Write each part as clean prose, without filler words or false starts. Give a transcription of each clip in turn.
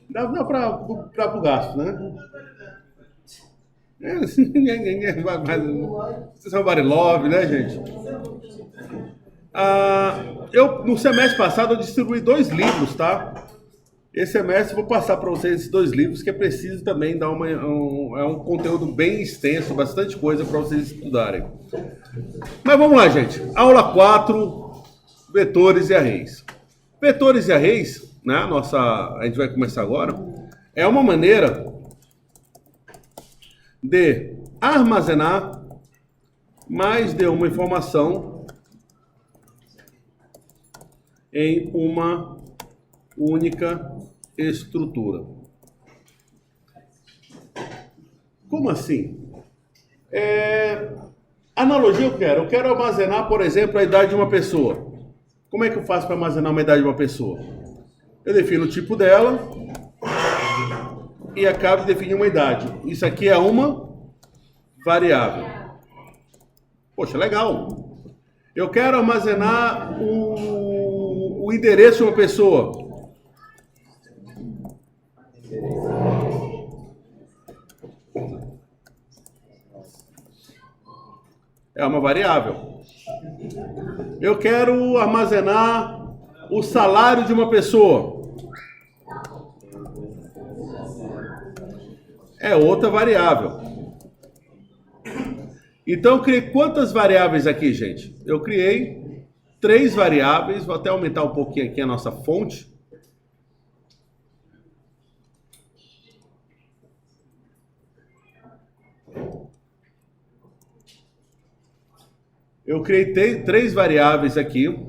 Dá para o gasto, né? Vocês são Barilove, né, gente? No semestre passado, eu distribuí 2 livros, tá? Esse semestre eu vou passar para vocês esses 2 livros, que é preciso também dar é um conteúdo bem extenso, bastante coisa para vocês estudarem. Mas vamos lá, gente. Aula 4, vetores e arrays. Vetores e arrays, né? A gente vai começar agora. É uma maneira de armazenar mais de uma informação em uma única estrutura. Como assim? Analogia eu quero armazenar, por exemplo, a idade de uma pessoa. Como é que eu faço para armazenar uma idade de uma pessoa? Eu defino o tipo dela e acabo de definir uma idade. Isso aqui é uma variável. Poxa, legal. Eu quero armazenar o endereço de uma pessoa. É uma variável. Eu quero armazenar o salário de uma pessoa. É outra variável. Então, eu criei quantas variáveis aqui, gente? Eu criei 3 variáveis. Vou até aumentar um pouquinho aqui a nossa fonte. Eu criei 3 variáveis aqui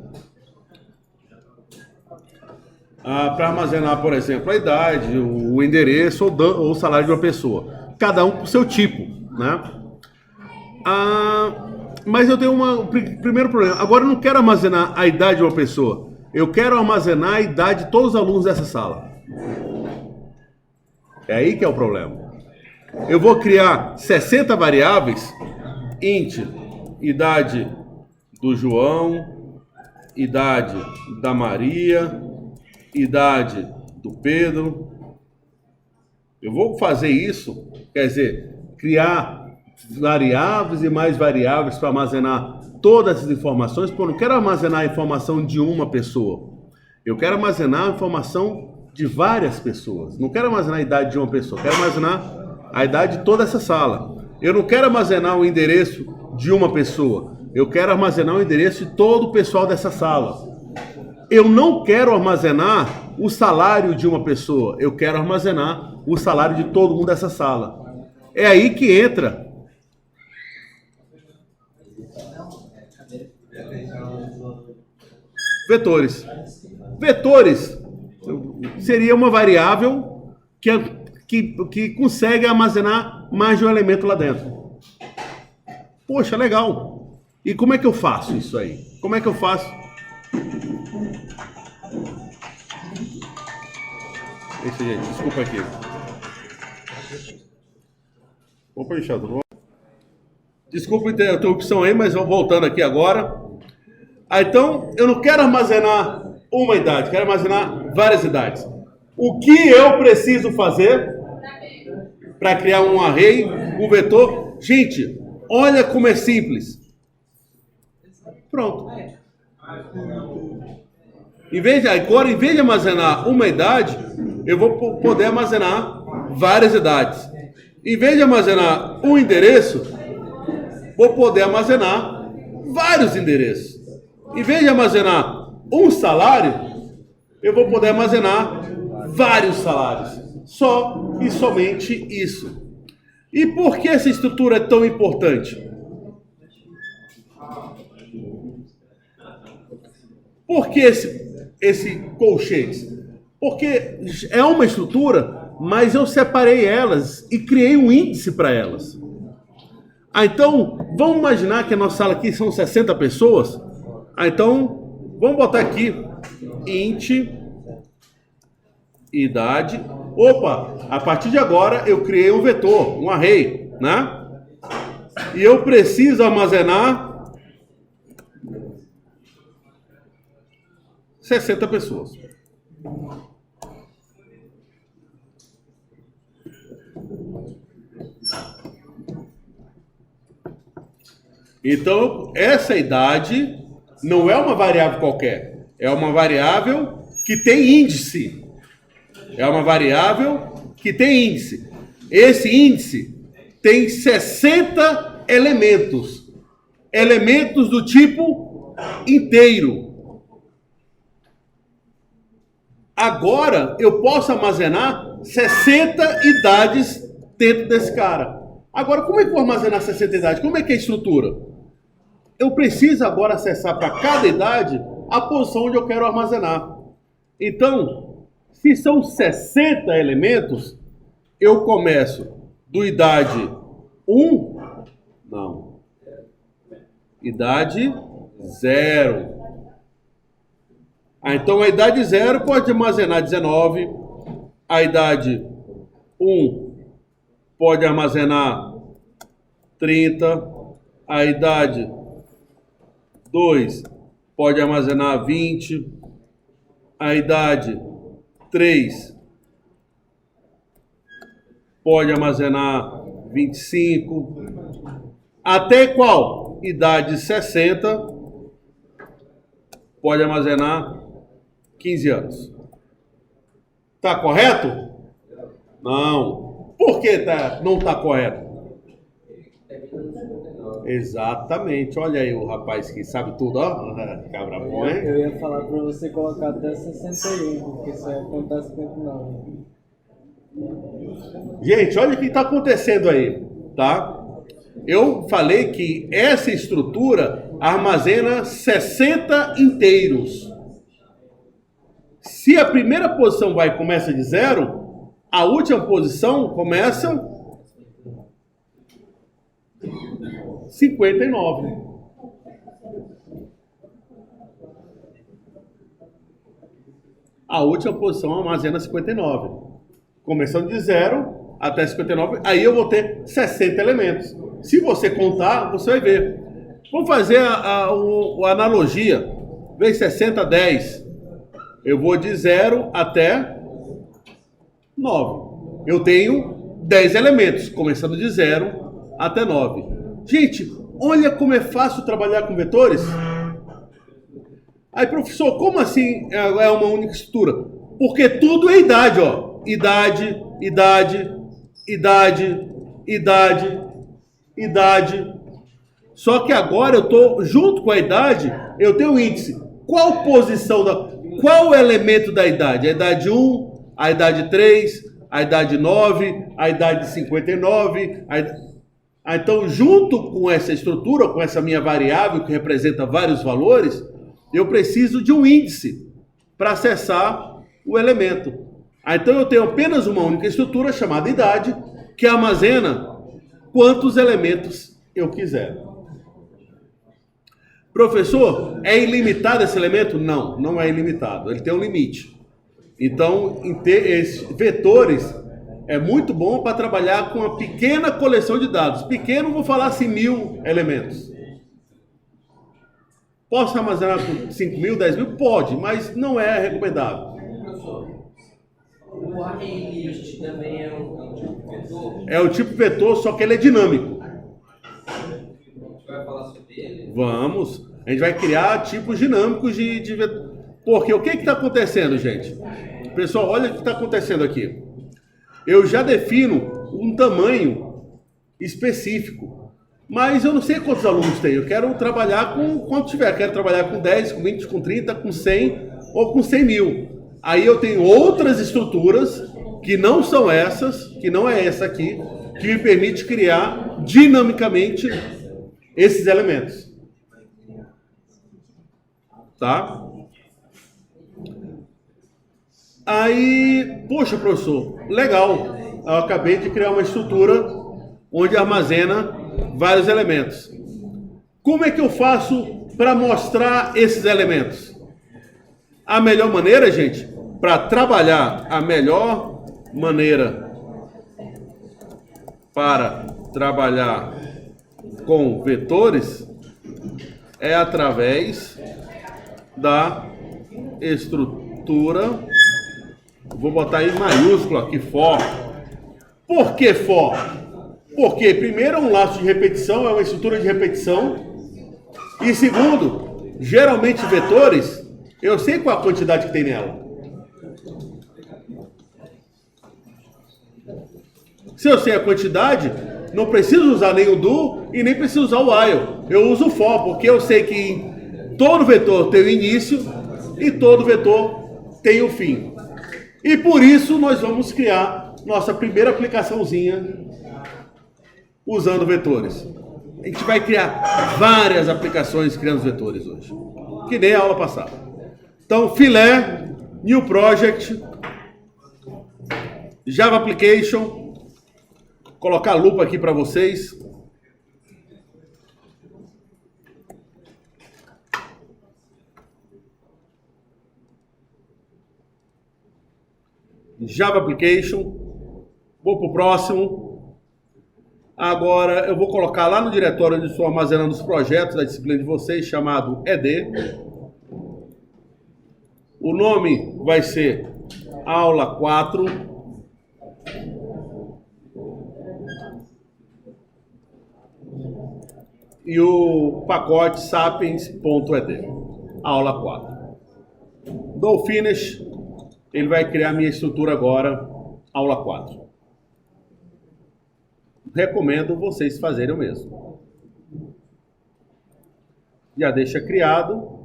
para armazenar, por exemplo, a idade, o endereço ou o salário de uma pessoa. Cada um com o seu tipo, né? Mas eu tenho um primeiro problema. Agora eu não quero armazenar a idade de uma pessoa. Eu quero armazenar a idade de todos os alunos dessa sala. É aí que é o problema. Eu vou criar 60 variáveis, int, idade do João, idade da Maria, idade do Pedro. Eu vou fazer isso, quer dizer, criar variáveis e mais variáveis para armazenar todas essas informações, porque eu não quero armazenar a informação de uma pessoa. Eu quero armazenar a informação de várias pessoas. Não quero armazenar a idade de uma pessoa, quero armazenar a idade de toda essa sala. Eu não quero armazenar o endereço de uma pessoa. Eu quero armazenar o endereço de todo o pessoal dessa sala. Eu não quero armazenar o salário de uma pessoa. Eu quero armazenar o salário de todo mundo dessa sala. É aí que entra vetores. Vetores seria uma variável que consegue armazenar mais de um elemento lá dentro. Poxa, legal. E como é que eu faço isso aí? Como é que eu faço? Isso, gente, desculpa aqui. Opa, Richard, tudo bom? Desculpa a interrupção aí, mas voltando aqui agora. Então, eu não quero armazenar uma idade, quero armazenar várias idades. O que eu preciso fazer para criar um array, um vetor? Gente, olha como é simples. Pronto. Em vez de armazenar uma idade, eu vou poder armazenar várias idades. Em vez de armazenar um endereço, vou poder armazenar vários endereços. Em vez de armazenar um salário, eu vou poder armazenar vários salários. Só e somente isso. E por que essa estrutura é tão importante? Por que esse colchete? Porque é uma estrutura, mas eu separei elas e criei um índice para elas. Então, vamos imaginar que a nossa sala aqui são 60 pessoas. Então, vamos botar aqui int idade. Opa, a partir de agora eu criei um vetor, um array, né? E eu preciso armazenar 60 pessoas. Então, essa idade não é uma variável qualquer. É uma variável que tem índice. É uma variável que tem índice. Esse índice tem 60 elementos. Elementos do tipo inteiro. Agora, eu posso armazenar 60 idades dentro desse cara. Agora, como é que eu vou armazenar 60 idades? Como é que é a estrutura? Eu preciso agora acessar para cada idade a posição onde eu quero armazenar. Então, se são 60 elementos, eu começo do idade 1, não, idade 0. Então a idade 0 pode armazenar 19, a idade 1 pode armazenar 30, a idade 2 pode armazenar 20, a idade 3 pode armazenar 25, até qual? Idade 60 pode armazenar 15 anos. Tá correto? Não. Por que não tá correto? Exatamente. Olha aí o rapaz que sabe tudo, ó. Cabra bom, hein? Eu ia falar pra você colocar até 61, porque isso aí acontece tempo não. Gente, olha o que está acontecendo aí, tá? Eu falei que essa estrutura armazena 60 inteiros. Se a primeira posição começa de 0, a última posição começa 59. A última posição armazena 59. Começando de 0 até 59, aí eu vou ter 60 elementos. Se você contar, você vai ver. Vamos fazer a analogia. Vem 60, 10. Eu vou de 0 até 9. Eu tenho 10 elementos, começando de 0 até 9. Gente, olha como é fácil trabalhar com vetores. Aí, professor, como assim é uma única estrutura? Porque tudo é idade, ó. Idade, idade, idade, idade, idade. Só que agora eu estou junto com a idade, eu tenho o índice. Qual posição qual elemento da idade? A idade 1, a idade 3, a idade 9, a idade 59. Então, junto com essa estrutura, com essa minha variável que representa vários valores, eu preciso de um índice para acessar o elemento. Então eu tenho apenas uma única estrutura chamada idade, que armazena quantos elementos eu quiser. Professor, é ilimitado esse elemento? Não, não é ilimitado. Ele tem um limite. Então, vetores é muito bom para trabalhar com uma pequena coleção de dados. Pequeno, vou falar assim, 1000 elementos. Posso armazenar com 5.000, 10.000? Pode, mas não é recomendado. O ArrayList também é um tipo vetor? É o tipo vetor, só que ele é dinâmico. Você vai falar sobre ele? Vamos. A gente vai criar tipos dinâmicos de vetor. Porque o que está acontecendo, gente? Pessoal, olha o que está acontecendo aqui. Eu já defino um tamanho específico. Mas eu não sei quantos alunos tem. Eu quero trabalhar com quanto tiver. Eu quero trabalhar com 10, com 20, com 30, com 100 ou com 100 mil. Aí eu tenho outras estruturas que não são essas, que não é essa aqui, que me permite criar dinamicamente esses elementos. Tá? Aí, poxa, professor, legal. Eu acabei de criar uma estrutura onde armazena vários elementos. Como é que eu faço para mostrar esses elementos? A melhor maneira, gente, para trabalhar, a melhor maneira para trabalhar com vetores é através da estrutura. Vou botar em maiúsculo aqui, for. Por que for? Porque primeiro é um laço de repetição, é uma estrutura de repetição E segundo, geralmente vetores, eu sei qual a quantidade que tem nela. Se eu sei a quantidade, não preciso usar nem o do e nem preciso usar o while. Eu uso o for, porque eu sei que todo vetor tem o início e todo vetor tem o fim. E por isso nós vamos criar nossa primeira aplicaçãozinha usando vetores. A gente vai criar várias aplicações criando vetores hoje, que nem a aula passada. Então, filé, new project, Java application. Colocar a lupa aqui para vocês. Java application. Vou para o próximo. Agora eu vou colocar lá no diretório onde estou armazenando os projetos da disciplina de vocês, chamado ED. O nome vai ser aula 4. E o pacote sapiens.ed, aula 4. Dou finish, ele vai criar minha estrutura agora, aula 4. Recomendo vocês fazerem o mesmo. Já deixa criado.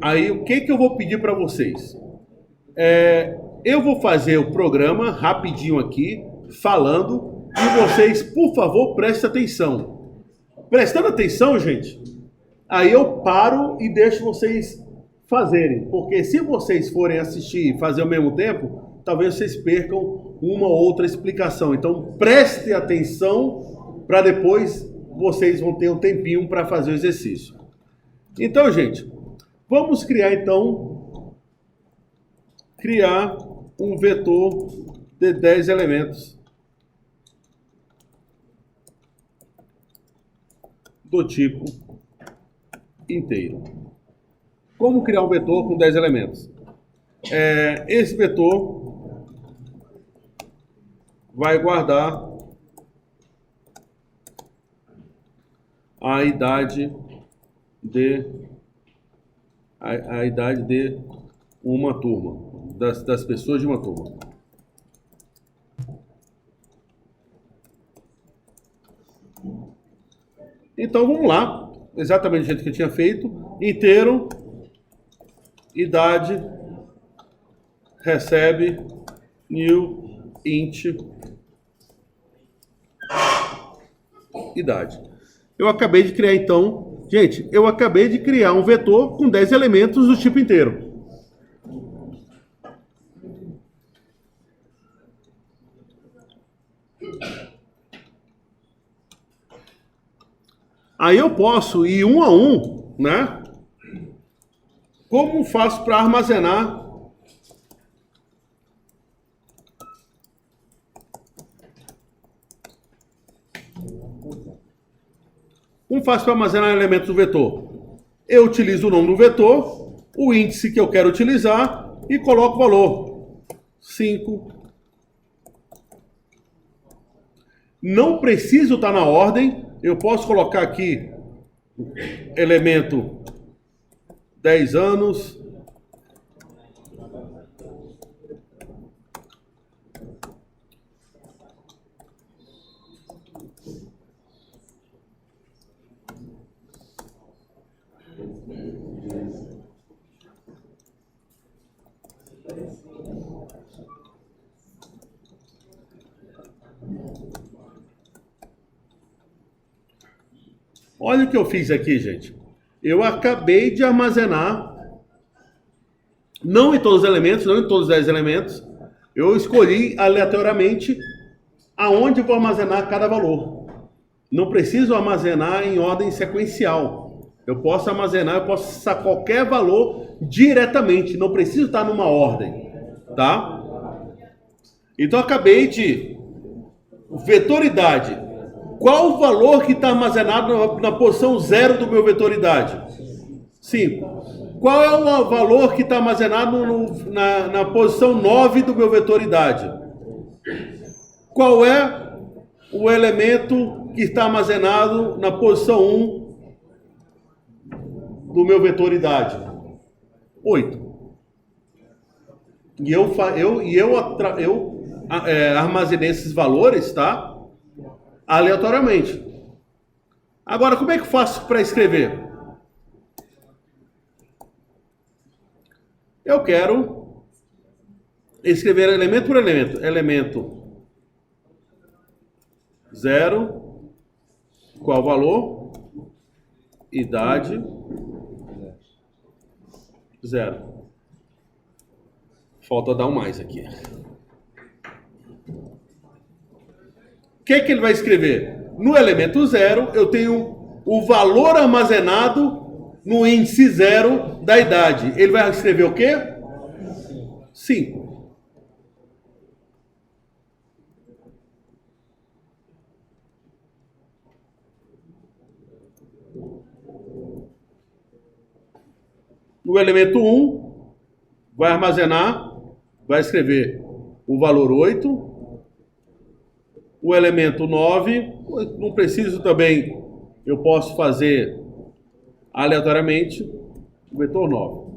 Aí o que eu vou pedir para vocês? Eu vou fazer o programa rapidinho aqui, falando. E vocês, por favor, prestem atenção. Prestando atenção, gente, aí eu paro e deixo vocês fazerem. Porque se vocês forem assistir e fazer ao mesmo tempo, talvez vocês percam uma ou outra explicação. Então, prestem atenção para depois vocês vão ter um tempinho para fazer o exercício. Então, gente, vamos criar um vetor de 10 elementos. Do tipo inteiro. Como criar um vetor com 10 elementos? Esse vetor vai guardar a idade de uma turma, das pessoas de uma turma. Então vamos lá, exatamente do jeito que eu tinha feito, inteiro, idade, recebe, new, int, idade. Eu acabei de criar então, gente, eu acabei de criar um vetor com 10 elementos do tipo inteiro. Aí eu posso ir um a um, né? Como faço para armazenar elementos do vetor? Eu utilizo o nome do vetor, o índice que eu quero utilizar e coloco o valor 5. Não preciso estar na ordem. Eu posso colocar aqui elemento 10 anos. Olha o que eu fiz aqui, gente. Eu acabei de armazenar, não em todos os elementos, não em todos os 10 elementos, eu escolhi aleatoriamente aonde eu vou armazenar cada valor. Não preciso armazenar em ordem sequencial. Eu posso armazenar, eu posso acessar qualquer valor diretamente, não preciso estar numa ordem, tá? Então eu acabei de vetoridade. Qual o valor que está armazenado na posição 0 do meu vetoridade? 5. Qual é o valor que está armazenado na posição 9 do meu vetoridade? Qual é o elemento que está armazenado na posição 1 do meu vetor idade? 8. E eu armazenei esses valores, tá? Aleatoriamente. Agora, como é que eu faço para escrever? Eu quero escrever elemento por elemento. Elemento 0, qual o valor? Idade 0. Falta dar um mais aqui. O que ele vai escrever? No elemento 0, eu tenho o valor armazenado no índice 0 da idade. Ele vai escrever o quê? 5. No elemento 1, vai armazenar, vai escrever o valor 8. O elemento 9, não preciso também, eu posso fazer aleatoriamente o vetor 9.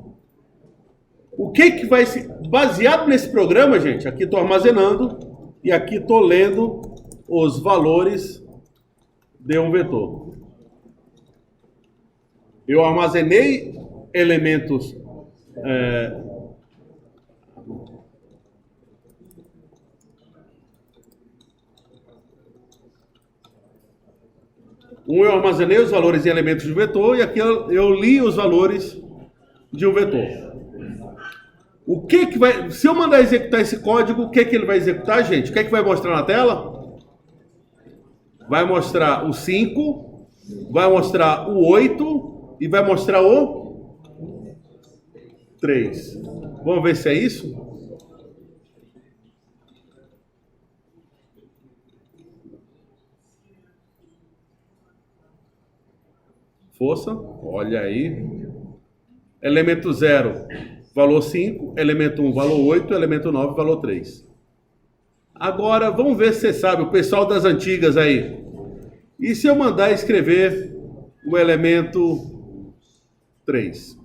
O que vai ser, baseado nesse programa, gente, aqui estou armazenando e aqui estou lendo os valores de um vetor. Eu armazenei elementos eu armazenei os valores em elementos de vetor e aqui eu li os valores de um vetor. O que vai, se eu mandar executar esse código, o que ele vai executar, gente? O que vai mostrar na tela? Vai mostrar o 5, vai mostrar o 8 e vai mostrar o 3. Vamos ver se é isso? Força, olha aí. Elemento 0, valor 5. Elemento 1, valor 8. Elemento 9, valor 3. Agora, vamos ver se você sabe, o pessoal das antigas aí. E se eu mandar escrever o elemento 3?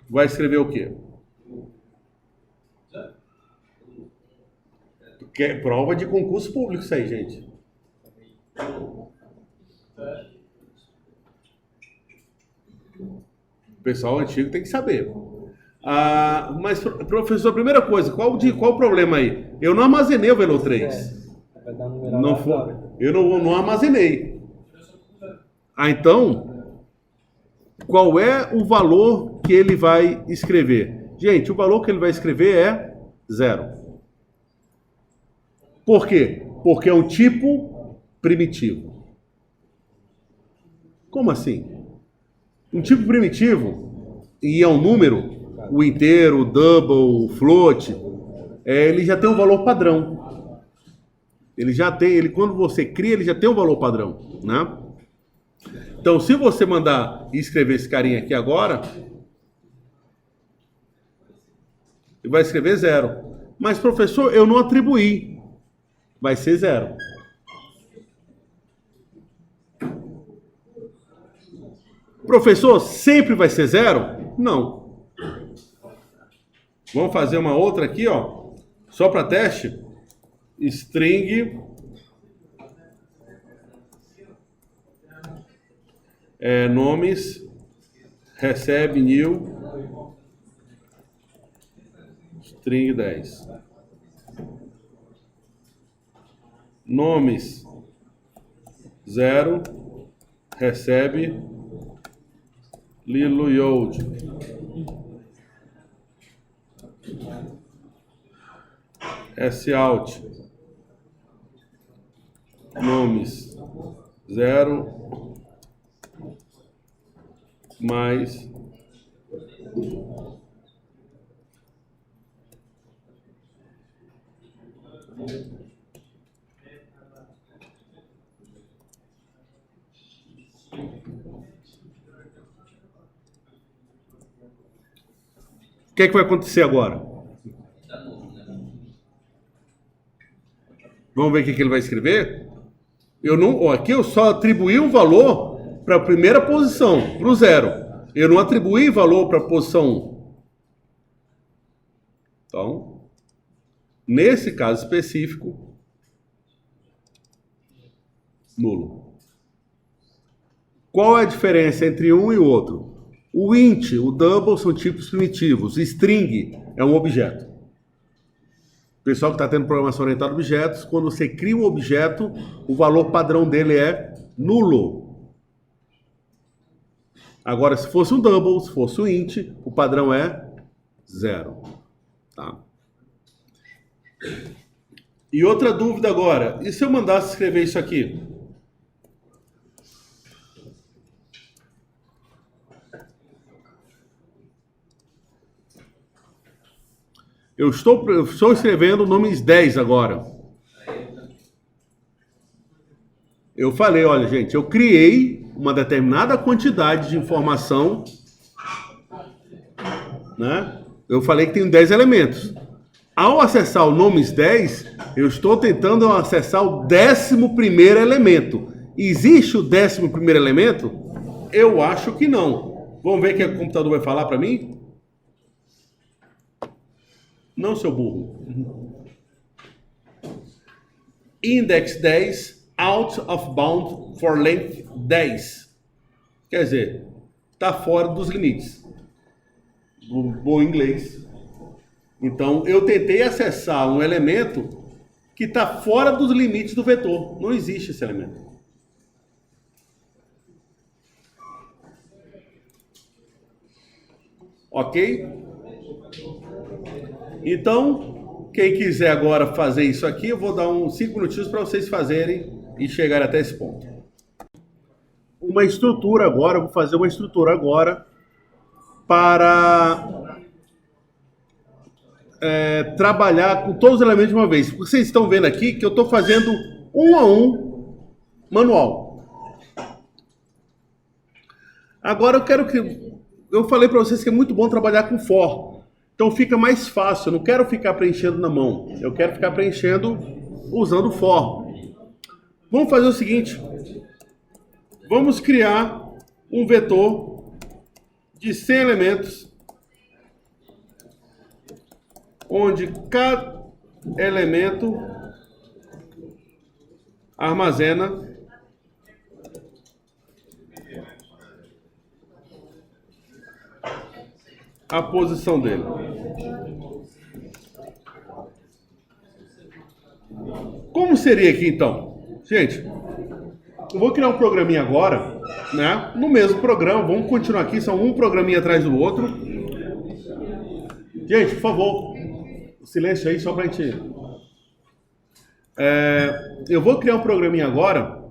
Vai escrever o quê? Que é prova de concurso público isso aí, gente. O pessoal antigo tem que saber. Mas, professor, primeira coisa, qual o problema aí? Eu não armazenei o valor 3. Eu não armazenei. Então, qual é o valor que ele vai escrever? Gente, o valor que ele vai escrever é 0. Por quê? Porque é um tipo primitivo. Como assim? Um tipo primitivo, e é um número, o inteiro, o double, o float, ele já tem um valor padrão. Quando você cria, ele já tem um valor padrão, né? Então, se você mandar escrever esse carinha aqui agora, ele vai escrever 0. Mas, professor, eu não atribuí. Vai ser 0. Professor, sempre vai ser 0? Não. Vamos fazer uma outra aqui, ó. Só para teste. String nomes recebe new string 10. Nomes 0 recebe Lilo Yod. Sout. Nomes 0 mais o que vai acontecer agora? Vamos ver o que ele vai escrever? Aqui eu só atribuí um valor para a primeira posição, para o 0. Eu não atribuí valor para a posição 1. Então, nesse caso específico, nulo. Qual é a diferença entre um e o outro? O int, o double são tipos primitivos. String é um objeto. O pessoal que está tendo programação orientada a objetos, quando você cria um objeto, o valor padrão dele é nulo. Agora, se fosse um double, se fosse um int, o padrão é 0. Tá? E outra dúvida agora, e se eu mandasse escrever isso aqui? Eu estou escrevendo nomes 10 agora. Eu falei, olha, gente, eu criei uma determinada quantidade de informação, né? Eu falei que tem 10 elementos. Ao acessar o nomes 10, eu estou tentando acessar o 11º elemento. Existe o 11º elemento? Eu acho que não. Vamos ver o que o computador vai falar para mim? Não, seu burro. Index 10, out of bound for length 10. Quer dizer, está fora dos limites. Do bom inglês. Então, eu tentei acessar um elemento que está fora dos limites do vetor. Não existe esse elemento. Ok? Então, quem quiser agora fazer isso aqui, eu vou dar uns 5 minutinhos para vocês fazerem e chegarem até esse ponto. Uma estrutura agora, eu vou fazer uma estrutura agora para trabalhar com todos os elementos de uma vez. Vocês estão vendo aqui que eu estou fazendo um a um manual. Agora eu quero que... Eu falei para vocês que é muito bom trabalhar com for. Então fica mais fácil, eu não quero ficar preenchendo na mão, eu quero ficar preenchendo usando for. Vamos fazer o seguinte, vamos criar um vetor de 100 elementos, onde cada elemento armazena a posição dele. Como seria aqui então? Gente, eu vou criar um programinha agora, né? No mesmo programa, vamos continuar aqui, são um programinha atrás do outro. Gente, por favor, silêncio aí só pra gente... eu vou criar um programinha agora,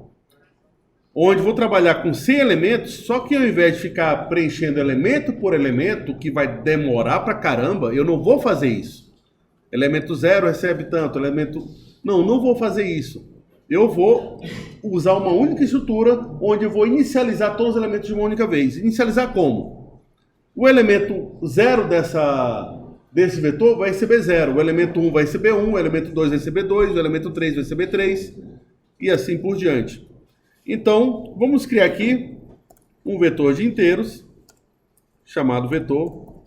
onde vou trabalhar com 100 elementos, só que ao invés de ficar preenchendo elemento por elemento, que vai demorar pra caramba, eu não vou fazer isso. Elemento 0 recebe tanto, elemento... Não vou fazer isso. Eu vou usar uma única estrutura, onde eu vou inicializar todos os elementos de uma única vez. Inicializar como? O elemento 0 desse vetor vai receber 0, o elemento 1 vai receber 1, o elemento 2 vai receber 2, o elemento 3 vai receber 3, e assim por diante. Então, vamos criar aqui um vetor de inteiros, chamado vetor.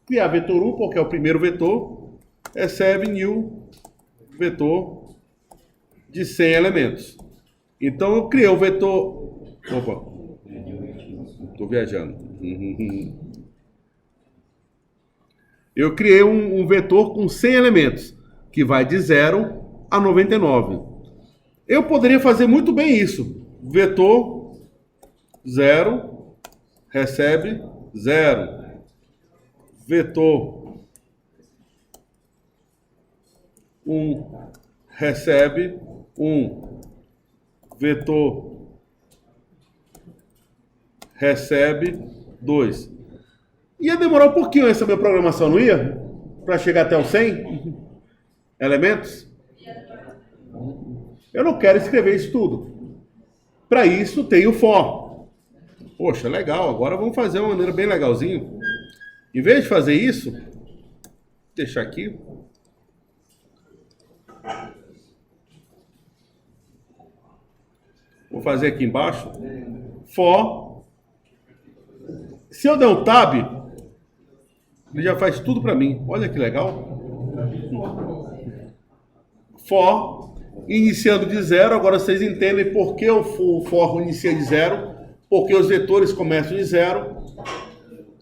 Criar vetor 1, porque é o primeiro vetor, recebe new vetor de 100 elementos. Então, eu criei o vetor... Opa, estou viajando. Eu criei um vetor com 100 elementos, que vai de 0 a 99. Eu poderia fazer muito bem isso. Vetor 0 recebe 0. Vetor 1 recebe 1. Vetor recebe 2. Ia demorar um pouquinho essa minha programação, não ia? Para chegar até os 100 elementos? Eu não quero escrever isso tudo. Para isso tem o for. Poxa, legal. Agora vamos fazer uma maneira bem legalzinho. Em vez de fazer isso, deixar aqui. Vou fazer aqui embaixo. For. Se eu der um tab, ele já faz tudo para mim. Olha que legal. For, iniciando de zero. Agora vocês entendem por que o for inicia de zero. Porque os vetores começam de zero.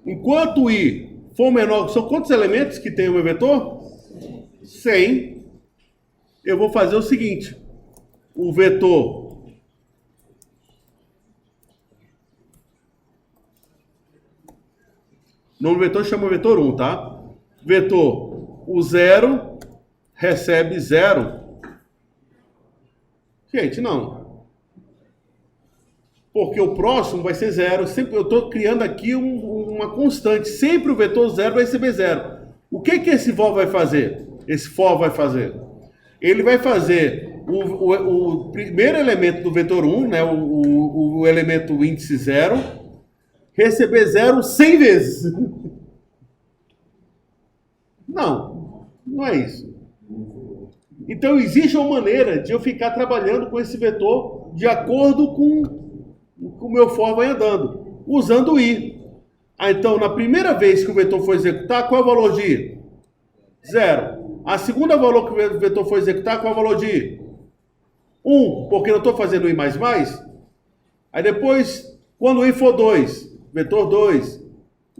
Enquanto o i for menor, são quantos elementos que tem o meu vetor? 100. Eu vou fazer o seguinte. O vetor nome vetor chama vetor 1, tá? Vetor, o 0 recebe 0. Gente, não. Porque o próximo vai ser 0. Sempre, eu estou criando aqui uma constante. Sempre o vetor 0 vai receber 0. O que esse for vai fazer? Esse for vai fazer? Ele vai fazer o primeiro elemento do vetor 1, né? O elemento índice 0, receber 0 100 vezes. Não é isso. Então existe uma maneira de eu ficar trabalhando com esse vetor de acordo com o meu for vai andando, usando o i. Então, na primeira vez que o vetor for executar, qual é o valor de i? 0. A segunda valor que o vetor for executar, qual é o valor de i? 1, porque eu estou fazendo i mais mais. Aí depois, quando o i for 2, vetor 2.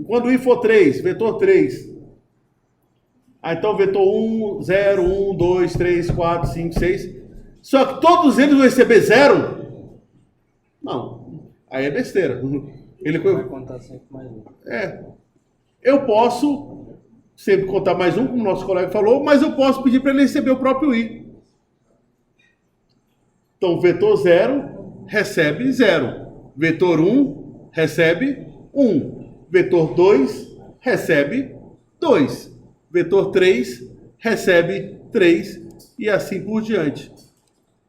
Quando o i for 3, vetor 3. Então, vetor 1, 0, 1, 2, 3, 4, 5, 6. Só que todos eles vão receber 0? Não. Aí é besteira. Ele vai contar sempre mais um. Eu posso sempre contar mais um, como o nosso colega falou, mas eu posso pedir para ele receber o próprio i. Então, vetor 0 recebe 0. Vetor 1 recebe 1. Vetor 2 recebe 2. Vetor 3 recebe 3 e assim por diante.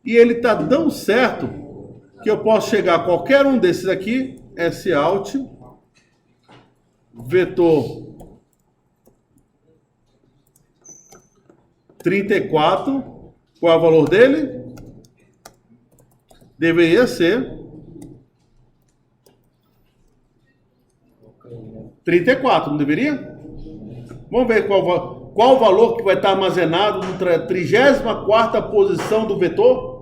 E ele está tão certo que eu posso chegar a qualquer um desses aqui, Sout, vetor 34, qual é o valor dele? Deveria ser 34, não deveria? Vamos ver qual o valor que vai estar armazenado na 34ª posição do vetor?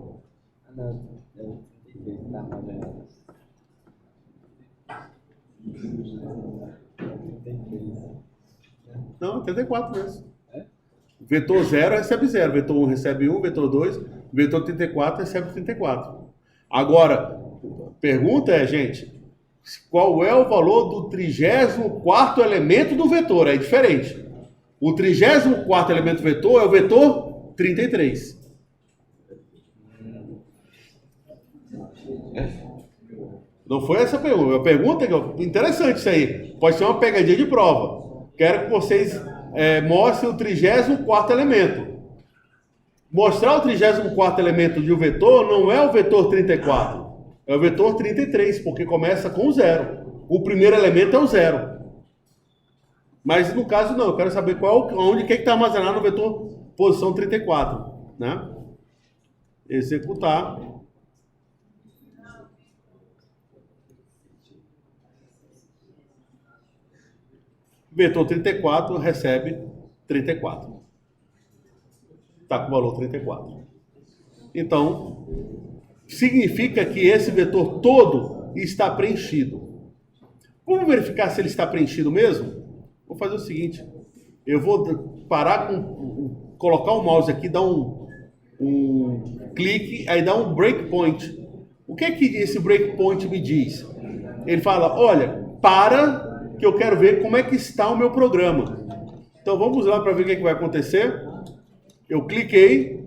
Não, 34 vezes. Vetor 0 recebe 0, vetor 1 recebe 1, vetor 2, vetor 34 recebe 34. Agora, pergunta é, gente, qual é o valor do 34º elemento do vetor? É diferente. O 34º elemento do vetor é o vetor 33. Não foi essa a pergunta. A pergunta é interessante isso aí. Pode ser uma pegadinha de prova. Quero que vocês mostrem o 34º elemento. Mostrar o 34º elemento de um vetor não é o vetor 34. É o vetor 33, porque começa com 0. O primeiro elemento é o 0. Mas no caso não, eu quero saber onde que está armazenado no vetor posição 34. Né? Executar. Vetor 34 recebe 34. Está com o valor 34. Então, significa que esse vetor todo está preenchido. Vamos verificar se ele está preenchido mesmo? Vou fazer o seguinte. Eu vou parar colocar o mouse aqui, dar um clique, aí dar um breakpoint. O que é que esse breakpoint me diz? Ele fala, olha, para que eu quero ver como é que está o meu programa. Então vamos lá para ver o que vai acontecer. Eu cliquei.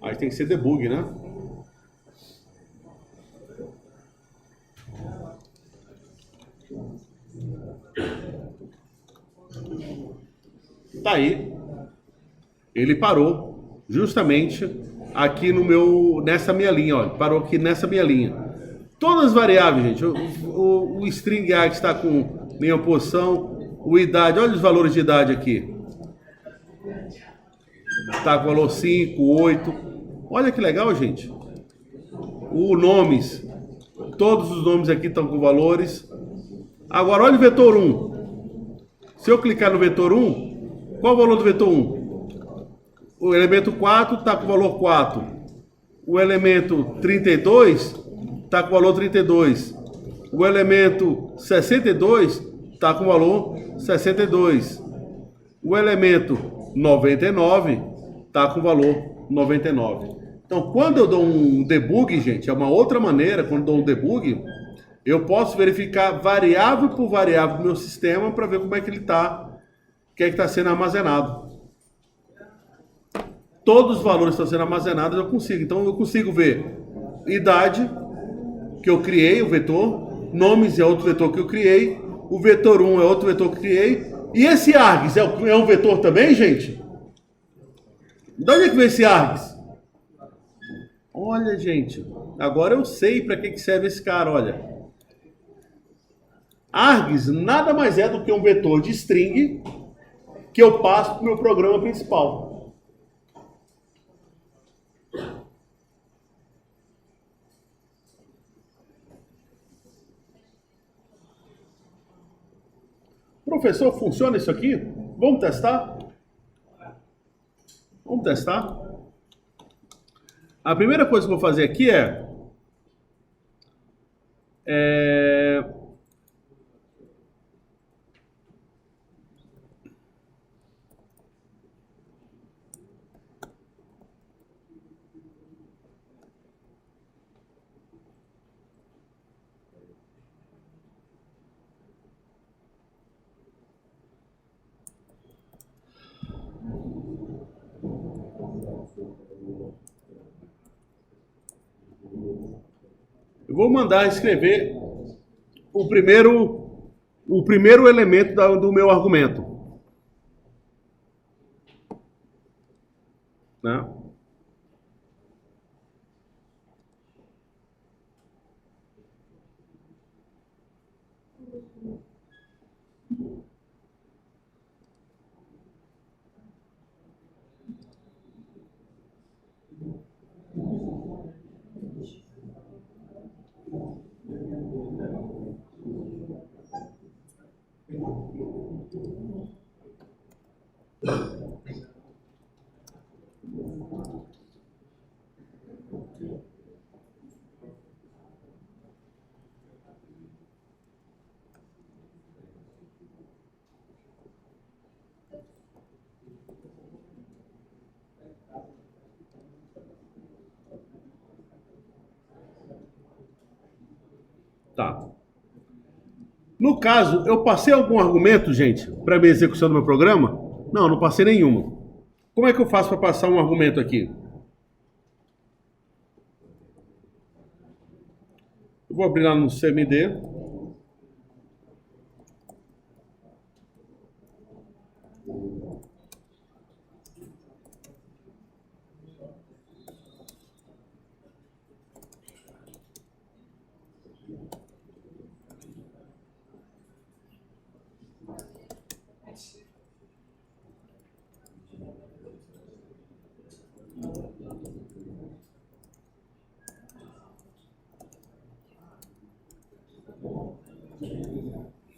Aí tem que ser debug, né? Tá aí. Ele parou justamente aqui nessa minha linha, ó, parou aqui nessa minha linha. Todas as variáveis, gente, o string args está com nenhuma posição, o idade, olha os valores de idade aqui. Está com valor 5, 8, olha que legal, gente. O nomes, todos os nomes aqui estão com valores. Agora, olha o vetor 1. Se eu clicar no vetor 1, qual o valor do vetor 1? O elemento 4 está com o valor 4. O elemento 32 está com o valor 32. O elemento 62 está com o valor 62. O elemento 99 está com o valor 99. Então, quando eu dou um debug, gente, é uma outra maneira, quando eu dou um debug, eu posso verificar variável por variável do meu sistema para ver como é que ele está, o que é que está sendo armazenado. Todos os valores que estão sendo armazenados eu consigo. Então, eu consigo ver idade, que eu criei, o vetor, nomes é outro vetor que eu criei, o vetor 1 é outro vetor que eu criei, e esse args é um vetor também, gente? De onde é que vem esse args? Olha, gente, agora eu sei para que serve esse cara, olha. Args nada mais é do que um vetor de string que eu passo para o meu programa principal. Professor, funciona isso aqui? Vamos testar? Vamos testar? A primeira coisa que eu vou fazer aqui eu vou mandar escrever o primeiro elemento do meu argumento. Né? Tá. No caso, eu passei algum argumento, gente, para a execução do meu programa? Não, não passei nenhuma. Como é que eu faço para passar um argumento aqui? Eu vou abrir lá no CMD.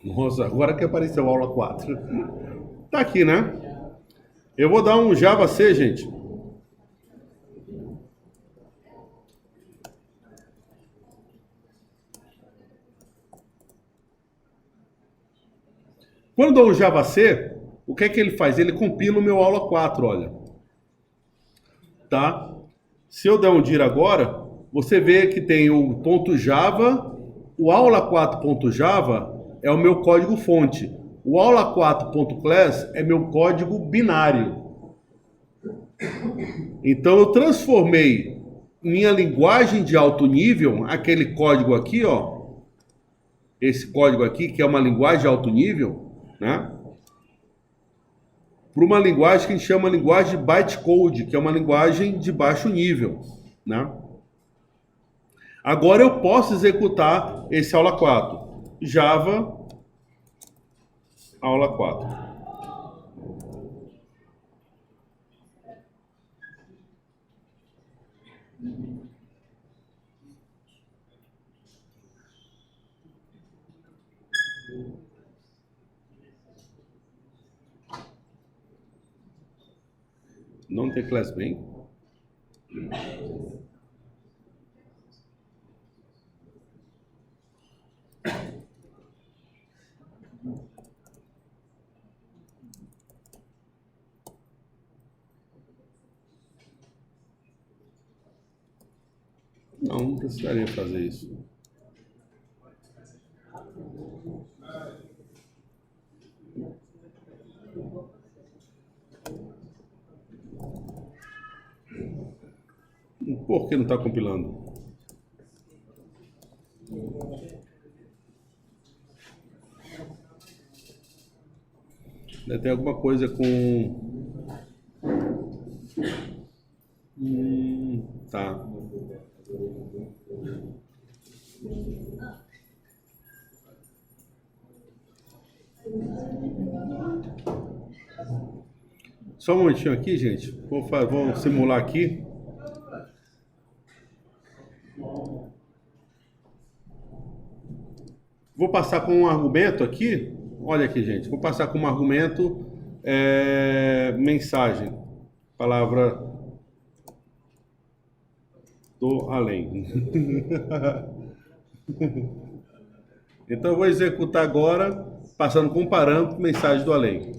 Nossa, agora que apareceu a aula 4. Tá aqui, né? Eu vou dar um Java C, gente. Quando eu dou um Java C, o que é que ele faz? Ele compila o meu aula 4, olha. Tá? Se eu der um dir agora, você vê que tem o ponto .java, o aula4.java é o meu código fonte. O aula4.class é meu código binário. Então eu transformei minha linguagem de alto nível, aquele código aqui, ó, esse código aqui, que é uma linguagem de alto nível, né? para uma linguagem que a gente chama de linguagem de bytecode, que é uma linguagem de baixo nível, né? Agora eu posso executar esse aula 4. Java, aula 4. Não tem class bem. Não precisaria fazer isso. Por que não está compilando? Deve ter alguma coisa com... Tá. Só um momentinho aqui, gente. Vou simular aqui. Vou passar com um argumento aqui. Olha aqui, gente. Vou passar com um argumento mensagem. Palavra do além. Então eu vou executar agora, passando com um parâmetro, mensagem do além.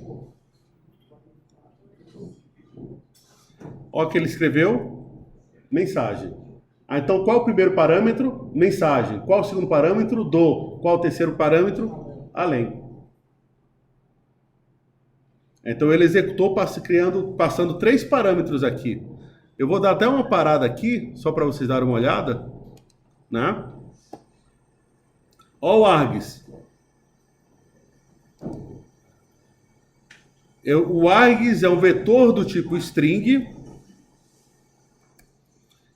Olha o que ele escreveu. Mensagem. Então, qual é o primeiro parâmetro? Mensagem. Qual é o segundo parâmetro? Do. Qual é o terceiro parâmetro? Além. Então, ele executou passando 3 parâmetros aqui. Eu vou dar até uma parada aqui, só para vocês darem uma olhada. Né? Olha o args. O args é um vetor do tipo string.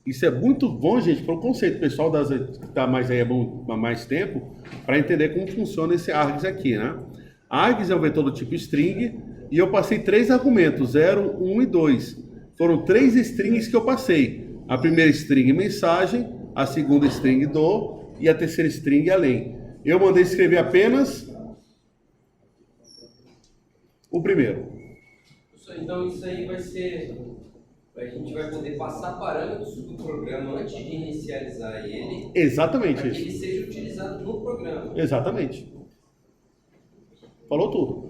Isso é muito bom, gente, para o conceito pessoal que está mais aí há mais tempo, para entender como funciona esse args aqui, né? Args é um vetor do tipo string e eu passei 3 argumentos, 0, 1 e 2. Foram 3 strings que eu passei. A primeira string mensagem, a segunda string do e a terceira string além. Eu mandei escrever apenas o primeiro. Então isso aí vai ser... A gente vai poder passar parâmetros do programa antes de inicializar ele. Exatamente para que isso. ele seja utilizado no programa. Exatamente. Falou tudo.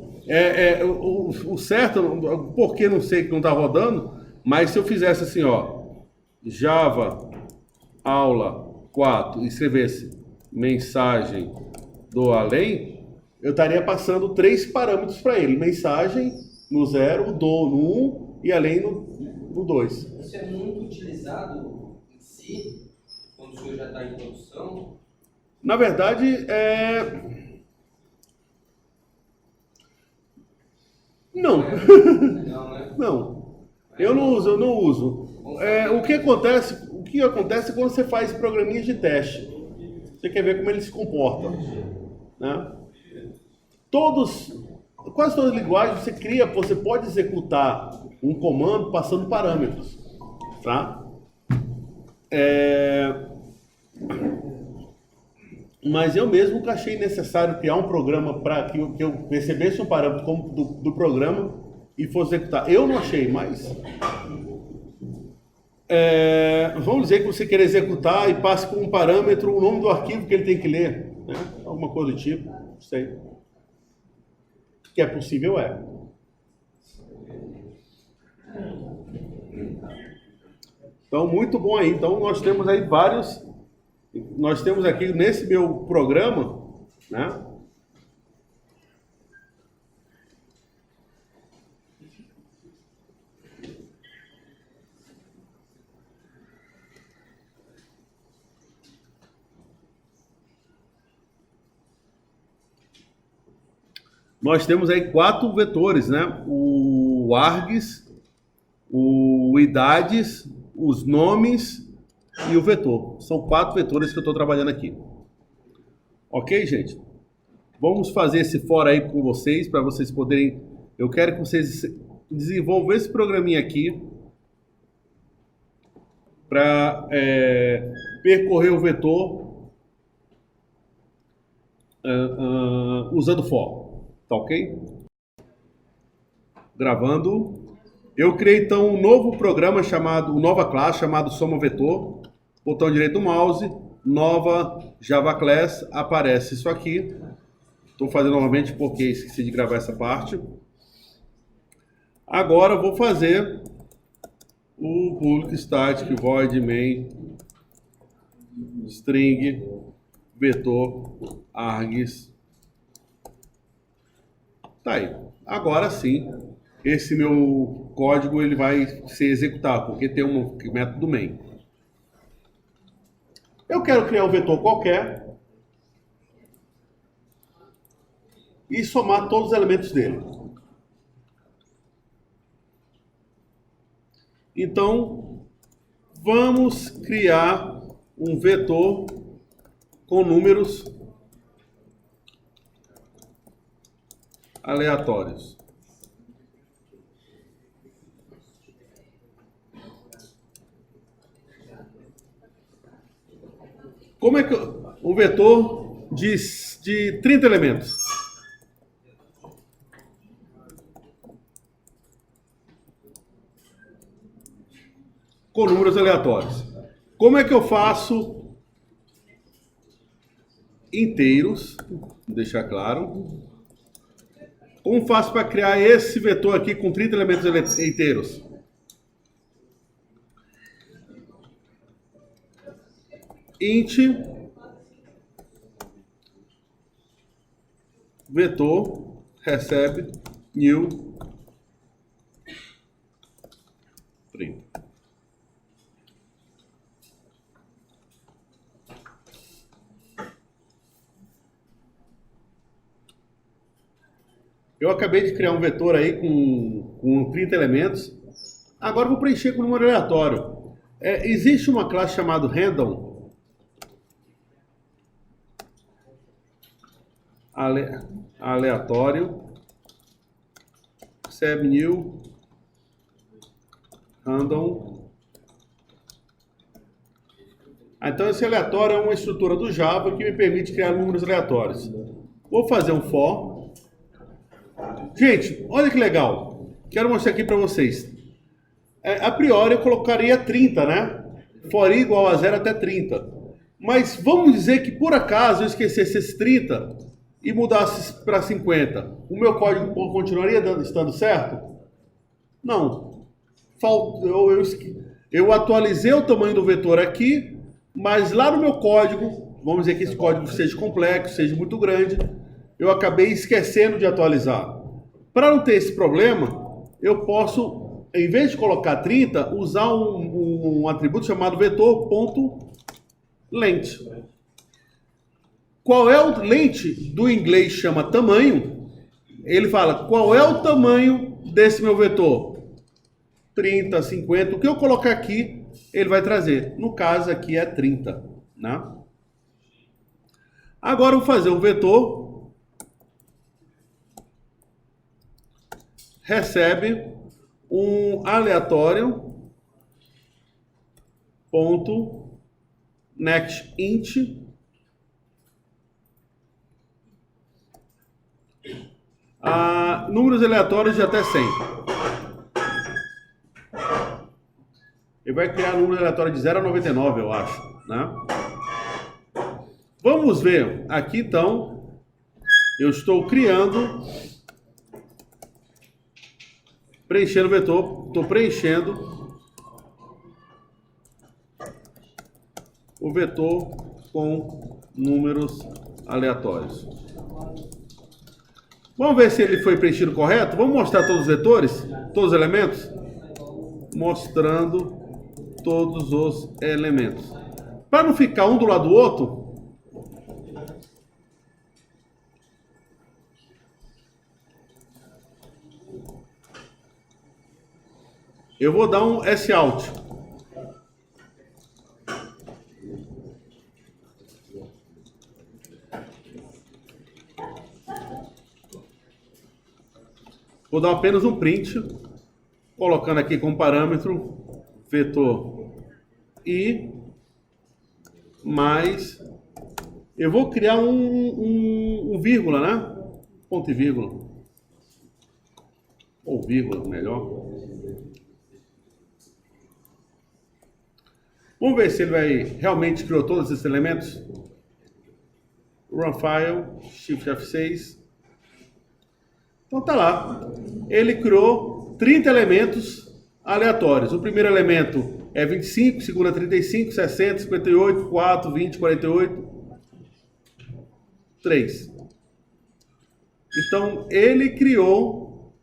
O certo, porque não sei que não está rodando, mas se eu fizesse assim, ó, Java aula 4 e escrevesse mensagem do além, eu estaria passando 3 parâmetros para ele. Mensagem no 0, do no 1 e além no 2. Isso é muito utilizado em si, quando o senhor já está em produção? Na verdade, não. Não, né? Não. Eu não uso. O que acontece quando você faz programinhas de teste? Você quer ver como ele se comporta, né? Quase todas as linguagens você pode executar um comando passando parâmetros, tá? Mas eu mesmo nunca achei necessário criar um programa para que eu recebesse um parâmetro como do programa e fosse executar. Eu não achei, mas vamos dizer que você quer executar e passe com um parâmetro o nome do arquivo que ele tem que ler, né? Alguma coisa do tipo, não sei. Que é possível, Então, muito bom aí. Então, nós temos aí nós temos aqui nesse meu programa, né? Nós temos aí 4 vetores, né? O o args, o idades, os nomes e o vetor. São 4 vetores que eu estou trabalhando aqui. Ok, gente? Vamos fazer esse for aí com vocês, para vocês poderem... Eu quero que vocês desenvolvam esse programinha aqui para percorrer o vetor usando for. Tá ok? Gravando. Eu criei então um novo programa chamado, uma nova classe chamado Soma Vetor. Botão direito do mouse, nova Java Class, aparece isso aqui. Estou fazendo novamente porque esqueci de gravar essa parte. Agora eu vou fazer o public static void main string vetor args. Tá aí. Agora sim, esse meu código ele vai ser executado, porque tem um método main. Eu quero criar um vetor qualquer e somar todos os elementos dele. Então, vamos criar um vetor com números aleatórios. Como é que um vetor de 30 elementos? Com números aleatórios. Como é que eu faço inteiros? Vou deixar claro. Como faço para criar esse vetor aqui com 30 elementos inteiros? Int vetor recebe new 30. Eu acabei de criar um vetor aí com 30 elementos. Agora eu vou preencher com um número aleatório. Existe uma classe chamada random aleatório recebe new random. Então esse aleatório é uma estrutura do Java que me permite criar números aleatórios. Vou fazer um for. Gente, olha que legal. Quero mostrar aqui para vocês. A priori eu colocaria 30, né? For i igual a 0 até 30. Mas vamos dizer que por acaso eu esquecesse esse 30 e mudasse para 50. O meu código continuaria estando certo? Não. Eu atualizei o tamanho do vetor aqui, mas lá no meu código, vamos dizer que esse código seja complexo, seja muito grande, eu acabei esquecendo de atualizar. Para não ter esse problema, eu posso, em vez de colocar 30, usar um atributo chamado vetor.length. Qual é o length do inglês chama tamanho? Ele fala, qual é o tamanho desse meu vetor? 30, 50, o que eu colocar aqui, ele vai trazer. No caso aqui é 30, né? Agora eu vou fazer um vetor recebe um aleatório ponto next int números aleatórios de até 100. Ele vai criar número aleatório de 0 a 99, eu acho, né? Vamos ver aqui então. Eu estou criando, preenchendo o vetor, estou preenchendo o vetor com números aleatórios. Vamos ver se ele foi preenchido correto? Vamos mostrar todos os vetores? Todos os elementos? Mostrando todos os elementos. Para não ficar um do lado do outro, Eu vou dar um SOUT. Vou dar apenas um print, colocando aqui como parâmetro vetor i mais, eu vou criar um vírgula, né? Ponto e vírgula. Ou vírgula, melhor. Vamos ver se ele realmente criou todos esses elementos. Run File, Shift F6. Então tá lá. Ele criou 30 elementos aleatórios. O primeiro elemento é 25, o segundo é 35, 60, 58, 4, 20, 48, 3. Então ele criou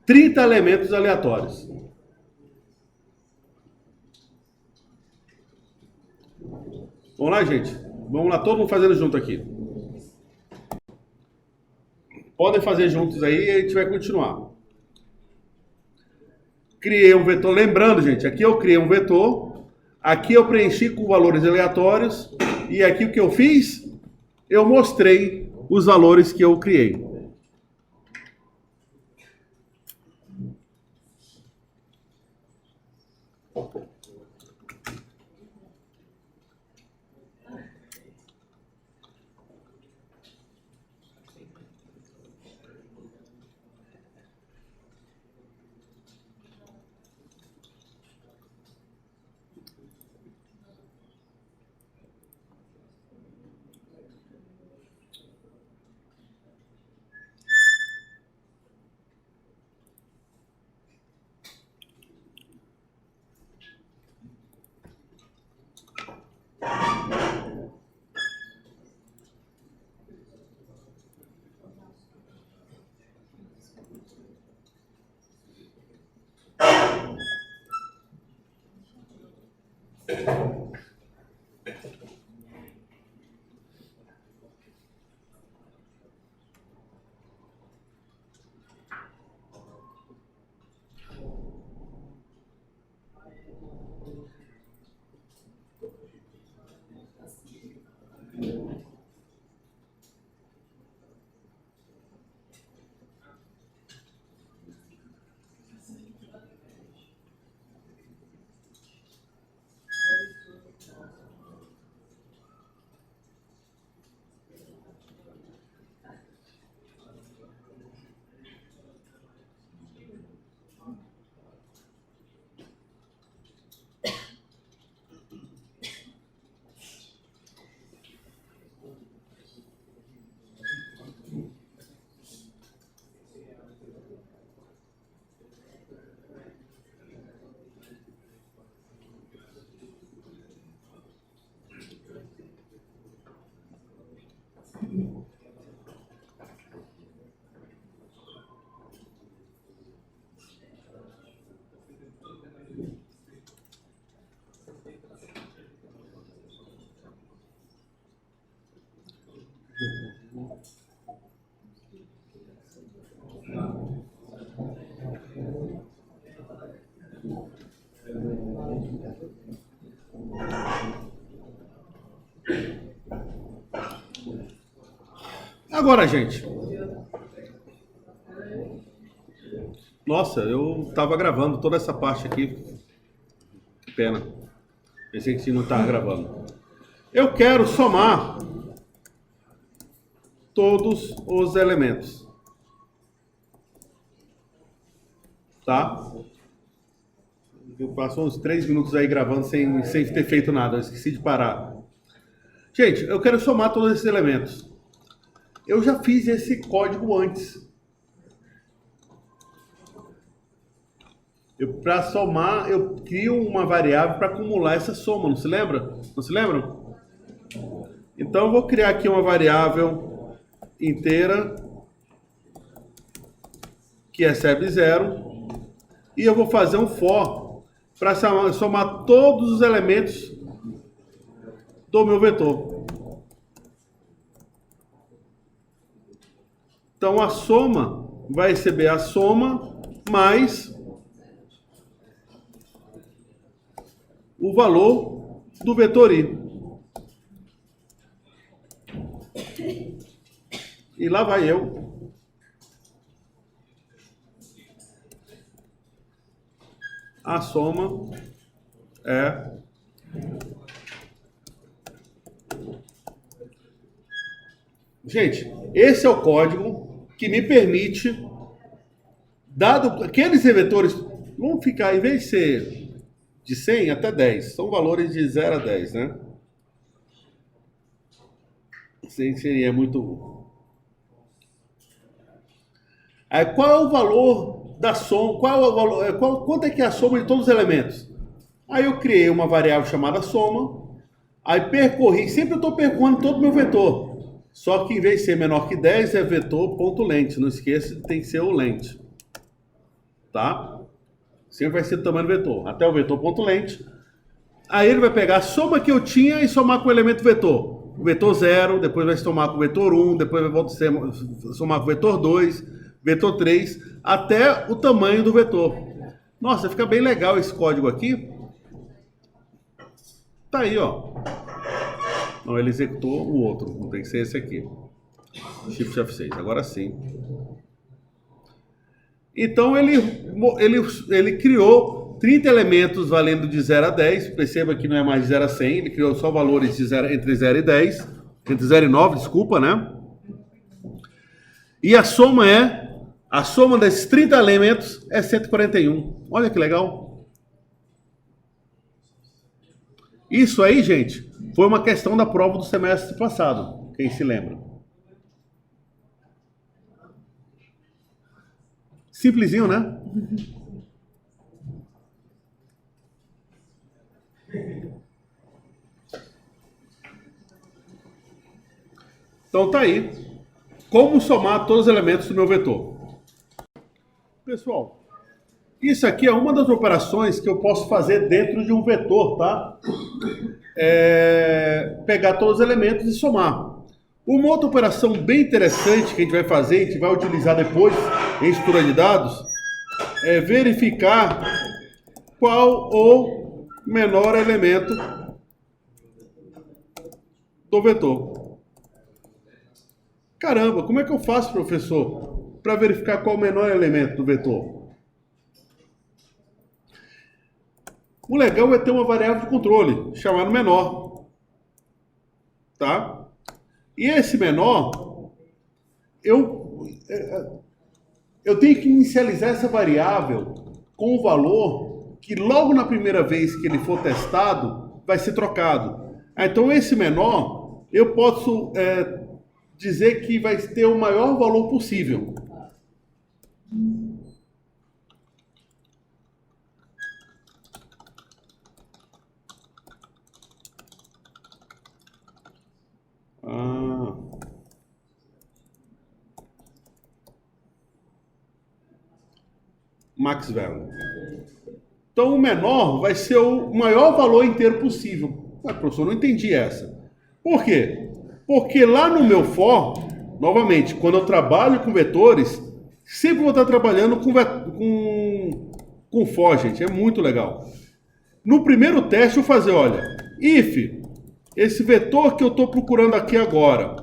30 elementos aleatórios. Vamos lá, gente? Vamos lá, todo mundo fazendo junto aqui. Podem fazer juntos aí e a gente vai continuar. Criei um vetor, lembrando, gente, aqui eu criei um vetor, aqui eu preenchi com valores aleatórios, e aqui o que eu fiz? Eu mostrei os valores que eu criei. Agora, gente. Nossa, eu tava gravando toda essa parte aqui. Que pena. Pensei que não tava gravando. Eu quero somar todos os elementos. Tá? Eu passo uns 3 minutos aí gravando sem ter feito nada. Eu esqueci de parar. Gente, eu quero somar todos esses elementos. Eu já fiz esse código antes. Para somar, eu crio uma variável para acumular essa soma. Não se lembra? Não se lembram? Então eu vou criar aqui uma variável inteira que recebe 0 e eu vou fazer um for para somar todos os elementos do meu vetor. Então a soma vai receber a soma mais o valor do vetor I. E lá vai eu. A soma é Gente, esse é o código que me permite, dado aqueles vetores, vão ficar, em vez de ser de 100 até 10, são valores de 0 a 10, né? 100 seria muito... Aí, qual é o valor da soma? Qual é o valor, quanto é que é a soma de todos os elementos? Aí eu criei uma variável chamada soma, aí percorri, sempre eu estou percorrendo todo o meu vetor. Só que em vez de ser menor que 10, é vetor.length. Não esqueça, tem que ser o length. Tá? Sempre vai ser do tamanho do vetor. Até o vetor.length. Aí ele vai pegar a soma que eu tinha e somar com o elemento vetor. O vetor 0, depois vai somar com o vetor 1, depois vai somar com o vetor 2, vetor 3, até o tamanho do vetor. Nossa, fica bem legal esse código aqui. Tá aí, ó. Não, ele executou o outro, não tem que ser esse aqui. Shift F6, agora sim. Então ele criou 30 elementos valendo de 0 a 10. Perceba que não é mais de 0 a 100, ele criou só valores de entre 0 e 10. Entre 0 e 9, desculpa, né? E a soma desses 30 elementos é 141. Olha que legal. Isso aí, gente, foi uma questão da prova do semestre passado, quem se lembra. Simplesinho, né? Então tá aí. Como somar todos os elementos do meu vetor. Pessoal, isso aqui é uma das operações que eu posso fazer dentro de um vetor, tá? Pegar todos os elementos e somar. Uma outra operação bem interessante que a gente vai fazer, a gente vai utilizar depois em estrutura de dados, é verificar qual o menor elemento do vetor. Caramba, como é que eu faço, professor, para verificar qual o menor elemento do vetor? O legal é ter uma variável de controle, chamada menor. Tá? E esse menor, eu tenho que inicializar essa variável com o valor que logo na primeira vez que ele for testado, vai ser trocado. Então esse menor, eu posso dizer que vai ter o maior valor possível. Max value. Então o menor vai ser o maior valor inteiro possível. Mas, professor, não entendi essa. Por quê? Porque lá no meu for, novamente, quando eu trabalho com vetores, sempre vou estar trabalhando com for, gente. É muito legal. No primeiro teste eu vou fazer, olha, if esse vetor que eu estou procurando aqui agora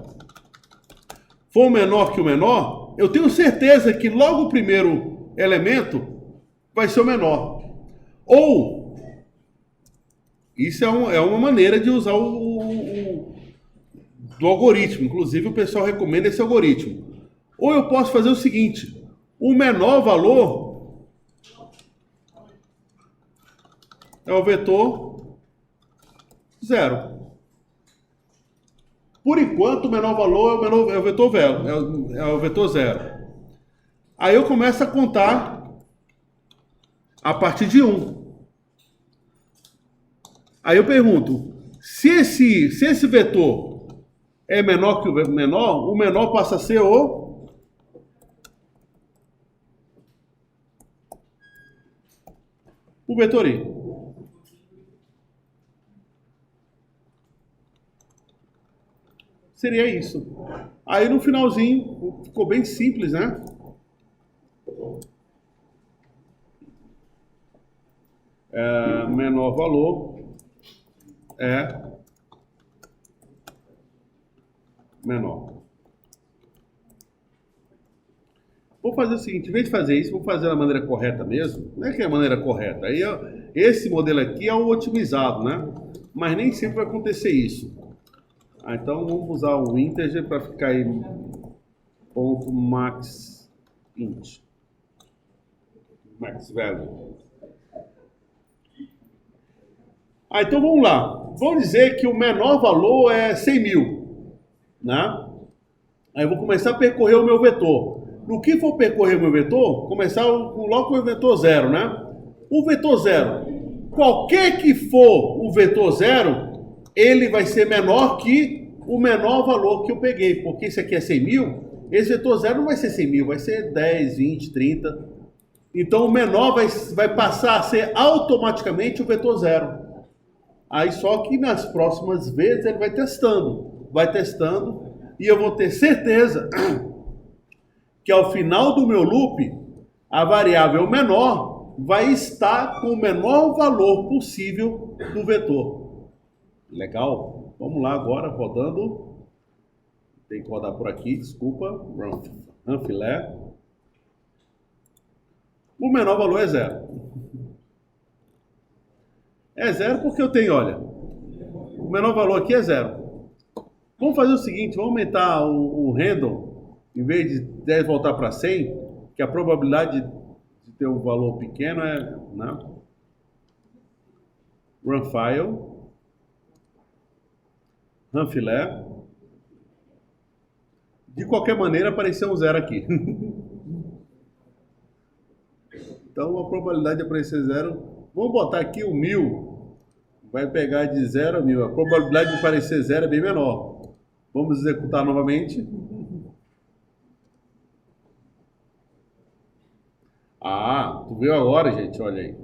for menor que o menor, eu tenho certeza que logo o primeiro elemento vai ser o menor. Ou, isso é uma maneira de usar do algoritmo. Inclusive o pessoal recomenda esse algoritmo. Ou eu posso fazer o seguinte, o menor valor é o vetor 0. Por enquanto, o menor valor é o vetor 0. É o vetor 0. Aí eu começo a contar a partir de 1. Aí eu pergunto, se esse vetor é menor que o menor passa a ser o vetor I. Seria isso. Aí no finalzinho, ficou bem simples, né? Menor valor é menor. Vou fazer o seguinte, em vez de fazer isso, vou fazer da maneira correta mesmo. Não é que é a maneira correta. Aí, esse modelo aqui é o otimizado, né? Mas nem sempre vai acontecer isso. Então, vamos usar o integer para ficar aí ponto max int. Max value. Então vamos lá. Vamos dizer que o menor valor é 100 mil, né? Aí eu vou começar a percorrer o meu vetor. No que for percorrer o meu vetor, começar logo com o vetor 0, né? O vetor 0, qualquer que for o vetor 0, ele vai ser menor que o menor valor que eu peguei. Porque esse aqui é 100 mil, esse vetor 0 não vai ser 100 mil, vai ser 10, 20, 30. Então o menor vai passar a ser automaticamente o vetor 0. Aí só que nas próximas vezes ele vai testando, e eu vou ter certeza que ao final do meu loop, a variável menor vai estar com o menor valor possível do vetor. Legal? Vamos lá agora, rodando. Tem que rodar por aqui, desculpa. Run filé. O menor valor é 0. É 0 porque eu tenho, olha, o menor valor aqui é 0. Vamos fazer o seguinte, vamos aumentar o random, em vez de 10 voltar para 100, que a probabilidade de ter um valor pequeno é, né? Run file, run filé. De qualquer maneira apareceu um 0 aqui. Então a probabilidade de aparecer 0, vamos botar aqui o 1000, vai pegar de 0 a 1000. A probabilidade de aparecer 0 é bem menor. Vamos executar novamente. Tu viu agora, gente? Olha aí.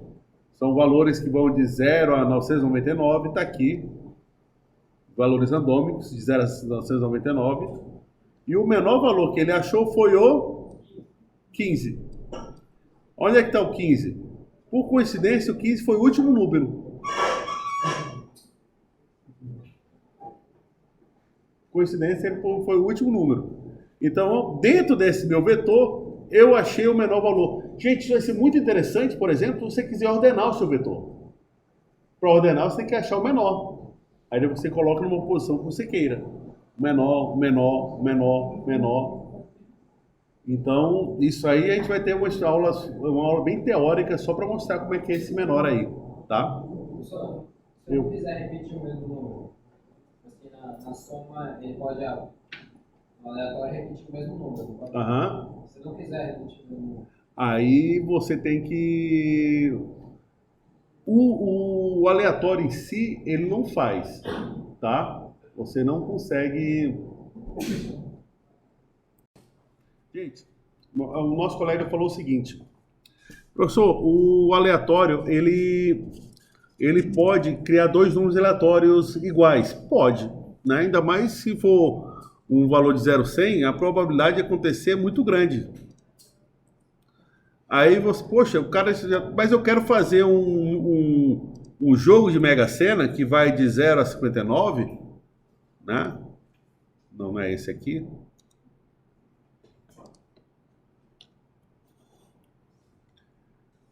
São valores que vão de 0 a 999, está aqui. Valores randômicos, de 0 a 999. E o menor valor que ele achou foi o 15. Onde é que está o 15? Por coincidência, o 15 foi o último número. Coincidência, ele foi o último número. Então, dentro desse meu vetor, eu achei o menor valor. Gente, isso vai ser muito interessante, por exemplo, se você quiser ordenar o seu vetor. Para ordenar, você tem que achar o menor. Aí você coloca numa posição que você queira. Menor, menor, menor, menor. Então, isso aí a gente vai ter uma aula bem teórica só para mostrar como é que é esse menor aí, tá? Se eu não quiser repetir o mesmo, assim, na soma, ele pode, no aleatório, repetir o mesmo número. Se não quiser repetir o mesmo número. Aí você tem que... O aleatório em si, ele não faz, tá? Você não consegue... Gente, o nosso colega falou o seguinte: professor, o aleatório, ele pode criar dois números aleatórios iguais? Pode, né? Ainda mais se for um valor de 0 a 100, a probabilidade de acontecer é muito grande. Aí você, poxa, o cara, mas eu quero fazer um jogo de Mega Sena que vai de 0 a 59, né? Não é esse aqui.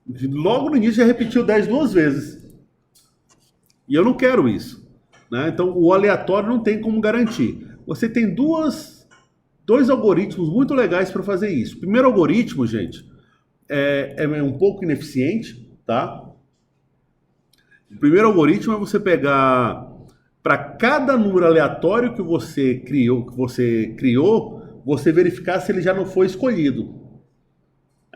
Logo no início já repetiu 10 duas vezes. E eu não quero isso, né? Então o aleatório não tem como garantir. Você tem dois algoritmos muito legais para fazer isso. O primeiro algoritmo, gente, é um pouco ineficiente, tá? O primeiro algoritmo é você pegar, para cada número aleatório que você criou, você verificar se ele já não foi escolhido.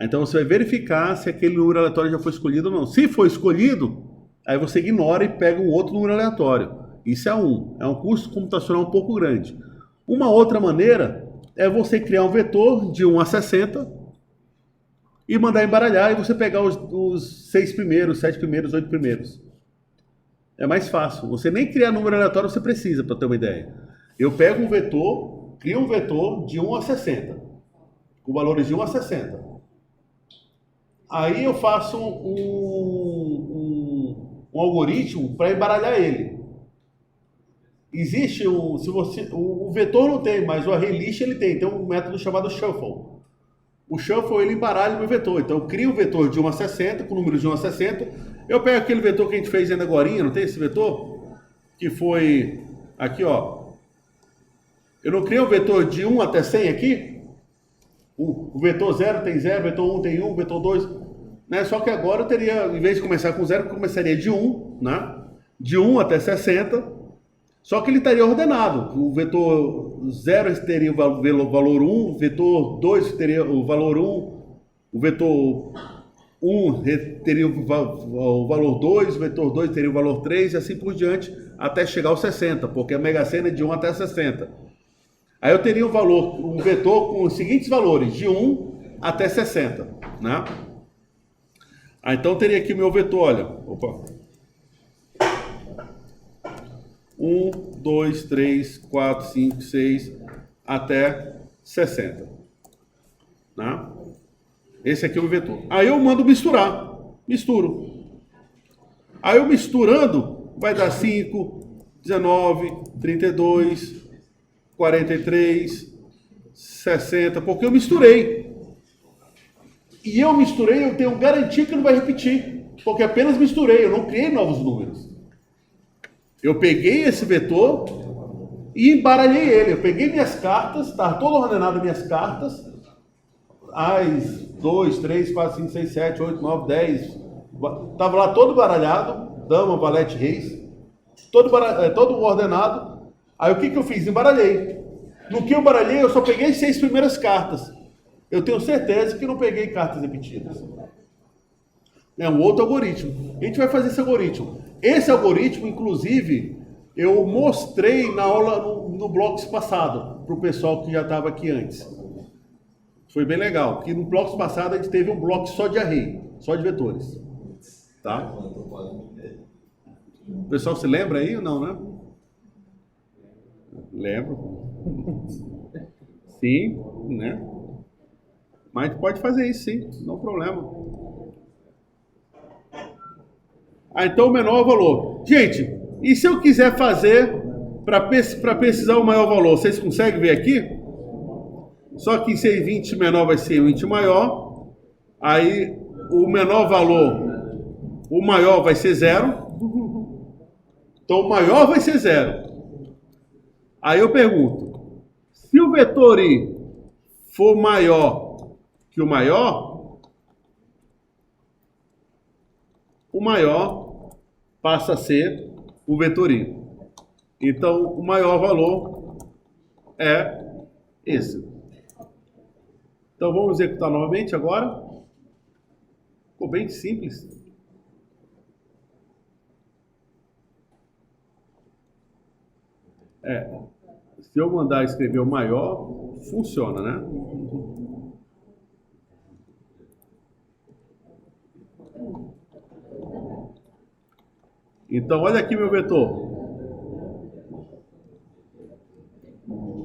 Então você vai verificar se aquele número aleatório já foi escolhido ou não. Se for escolhido, aí você ignora e pega um outro número aleatório. Isso é um custo computacional um pouco grande. Uma outra maneira é você criar um vetor de 1 a 60 e mandar embaralhar e você pegar os 6 primeiros, 7 primeiros, 8 primeiros. É mais fácil. Você nem criar número aleatório você precisa, para ter uma ideia. Eu pego um vetor, crio um vetor de 1 a 60, com valores de 1 a 60. Aí eu faço um algoritmo para embaralhar ele. Existe o vetor não tem, mas o ArrayList ele tem um método chamado Shuffle. O Shuffle ele embaralha o meu vetor. Então eu crio o vetor de 1 a 60, com números de 1 a 60. Eu pego aquele vetor que a gente fez ainda agora, não tem esse vetor? Que foi aqui, ó. Eu não criei um vetor de 1 até 100 aqui? O vetor 0 tem 0, vetor 1 tem 1, vetor 2, né? Só que agora eu teria, em vez de começar com 0, eu começaria de 1, né? De 1 até 60. Só que ele estaria ordenado. O vetor 0 teria o valor 1, o vetor 2 teria o valor 1, o vetor 1 teria o valor 2, o vetor 2 teria o valor 3 e assim por diante, até chegar ao 60, porque a Mega Sena é de 1 até 60. Aí eu teria um vetor com os seguintes valores, de 1 até 60, né? Então eu teria aqui o meu vetor, olha, opa. 1, 2, 3, 4, 5, 6, até 60. Né? Esse aqui é o vetor. Aí eu mando misturar. Misturo. Aí eu misturando, vai dar 5, 19, 32, 43, 60, porque eu misturei. E eu misturei, eu tenho garantia que não vai repetir, porque apenas misturei, eu não criei novos números. Eu peguei esse vetor e embaralhei ele. Eu peguei minhas cartas, estava todo ordenado minhas cartas. As 2, 3, 4, 5, 6, 7, 8, 9, 10. Estava lá todo baralhado. Dama, valete, reis. Todo ordenado. Aí o que eu fiz? Embaralhei. No que eu embaralhei, eu só peguei as 6 primeiras cartas. Eu tenho certeza que não peguei cartas repetidas. É um outro algoritmo. A gente vai fazer esse algoritmo. Esse algoritmo, inclusive, eu mostrei na aula no bloco passado, para o pessoal que já estava aqui antes. Foi bem legal, porque no bloco passado a gente teve um bloco só de array, só de vetores. Tá? O pessoal se lembra aí ou não, né? Lembro. Sim, né? Mas pode fazer isso sim, não tem problema. Então o menor valor. Gente, e se eu quiser fazer para precisar o maior valor? Vocês conseguem ver aqui? Só que ser 20 menor vai ser 20 maior. Aí o menor valor, o maior vai ser 0. Então o maior vai ser 0. Aí eu pergunto, se o vetor I for maior que o maior passa a ser o vetor I. Então, o maior valor é esse. Então, vamos executar novamente agora. Ficou bem simples. Se eu mandar escrever o maior, funciona, né? Então, olha aqui meu vetor.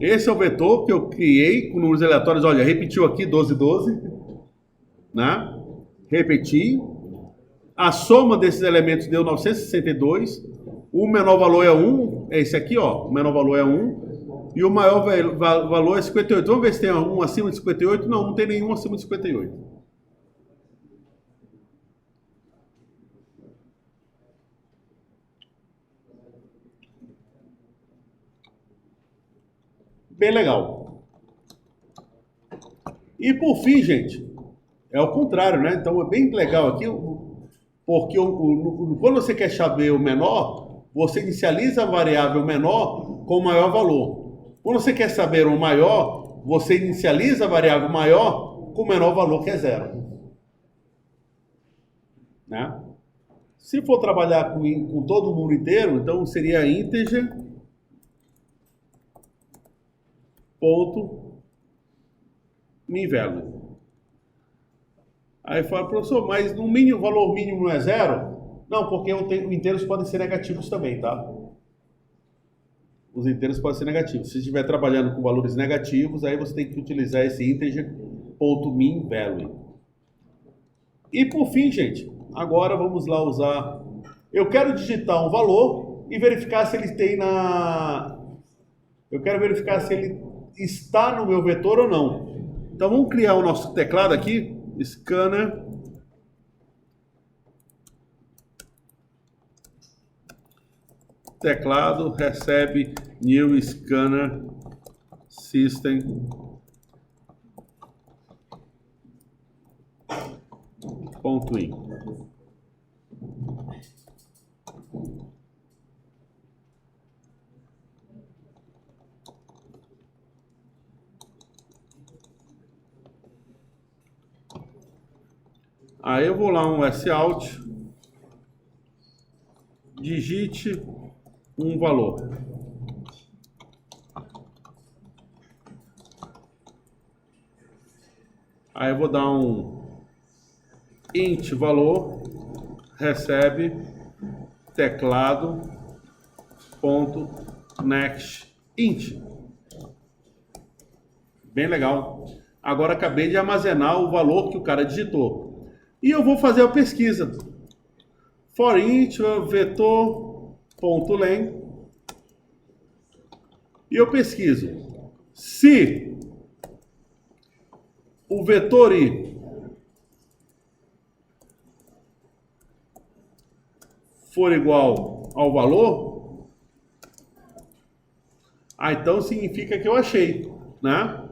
Esse é o vetor que eu criei com números aleatórios. Olha, repetiu aqui 12, 12. Né? Repeti. A soma desses elementos deu 962. O menor valor é 1. É esse aqui, ó. O menor valor é 1. E o maior valor é 58. Vamos ver se tem um acima de 58. Não, não tem nenhum acima de 58. Bem legal. E por fim, gente, é o contrário, né? Então é bem legal aqui, porque quando você quer saber o menor, você inicializa a variável menor com o maior valor. Quando você quer saber o maior, você inicializa a variável maior com o menor valor, que é 0. Né? Se for trabalhar com todo o número inteiro, então seria integer ponto mean value. Aí fala, professor, mas no mínimo, o valor mínimo não é 0? Não, porque os inteiros podem ser negativos também, tá? Os inteiros podem ser negativos. Se estiver trabalhando com valores negativos, aí você tem que utilizar esse integer ponto mean value. E por fim, gente, agora vamos lá usar... Eu quero digitar um valor e verificar se ele tem na... Eu quero verificar se ele está no meu vetor ou não. Então vamos criar o nosso teclado aqui, scanner. Teclado recebe new scanner system ponto in. Aí eu vou lá um sout, digite um valor. Aí eu vou dar um int valor, recebe teclado ponto next int. Bem legal. Agora acabei de armazenar o valor que o cara digitou. E eu vou fazer a pesquisa. For int vetor.len. E eu pesquiso. Se o vetor i for igual ao valor, então significa que eu achei, né?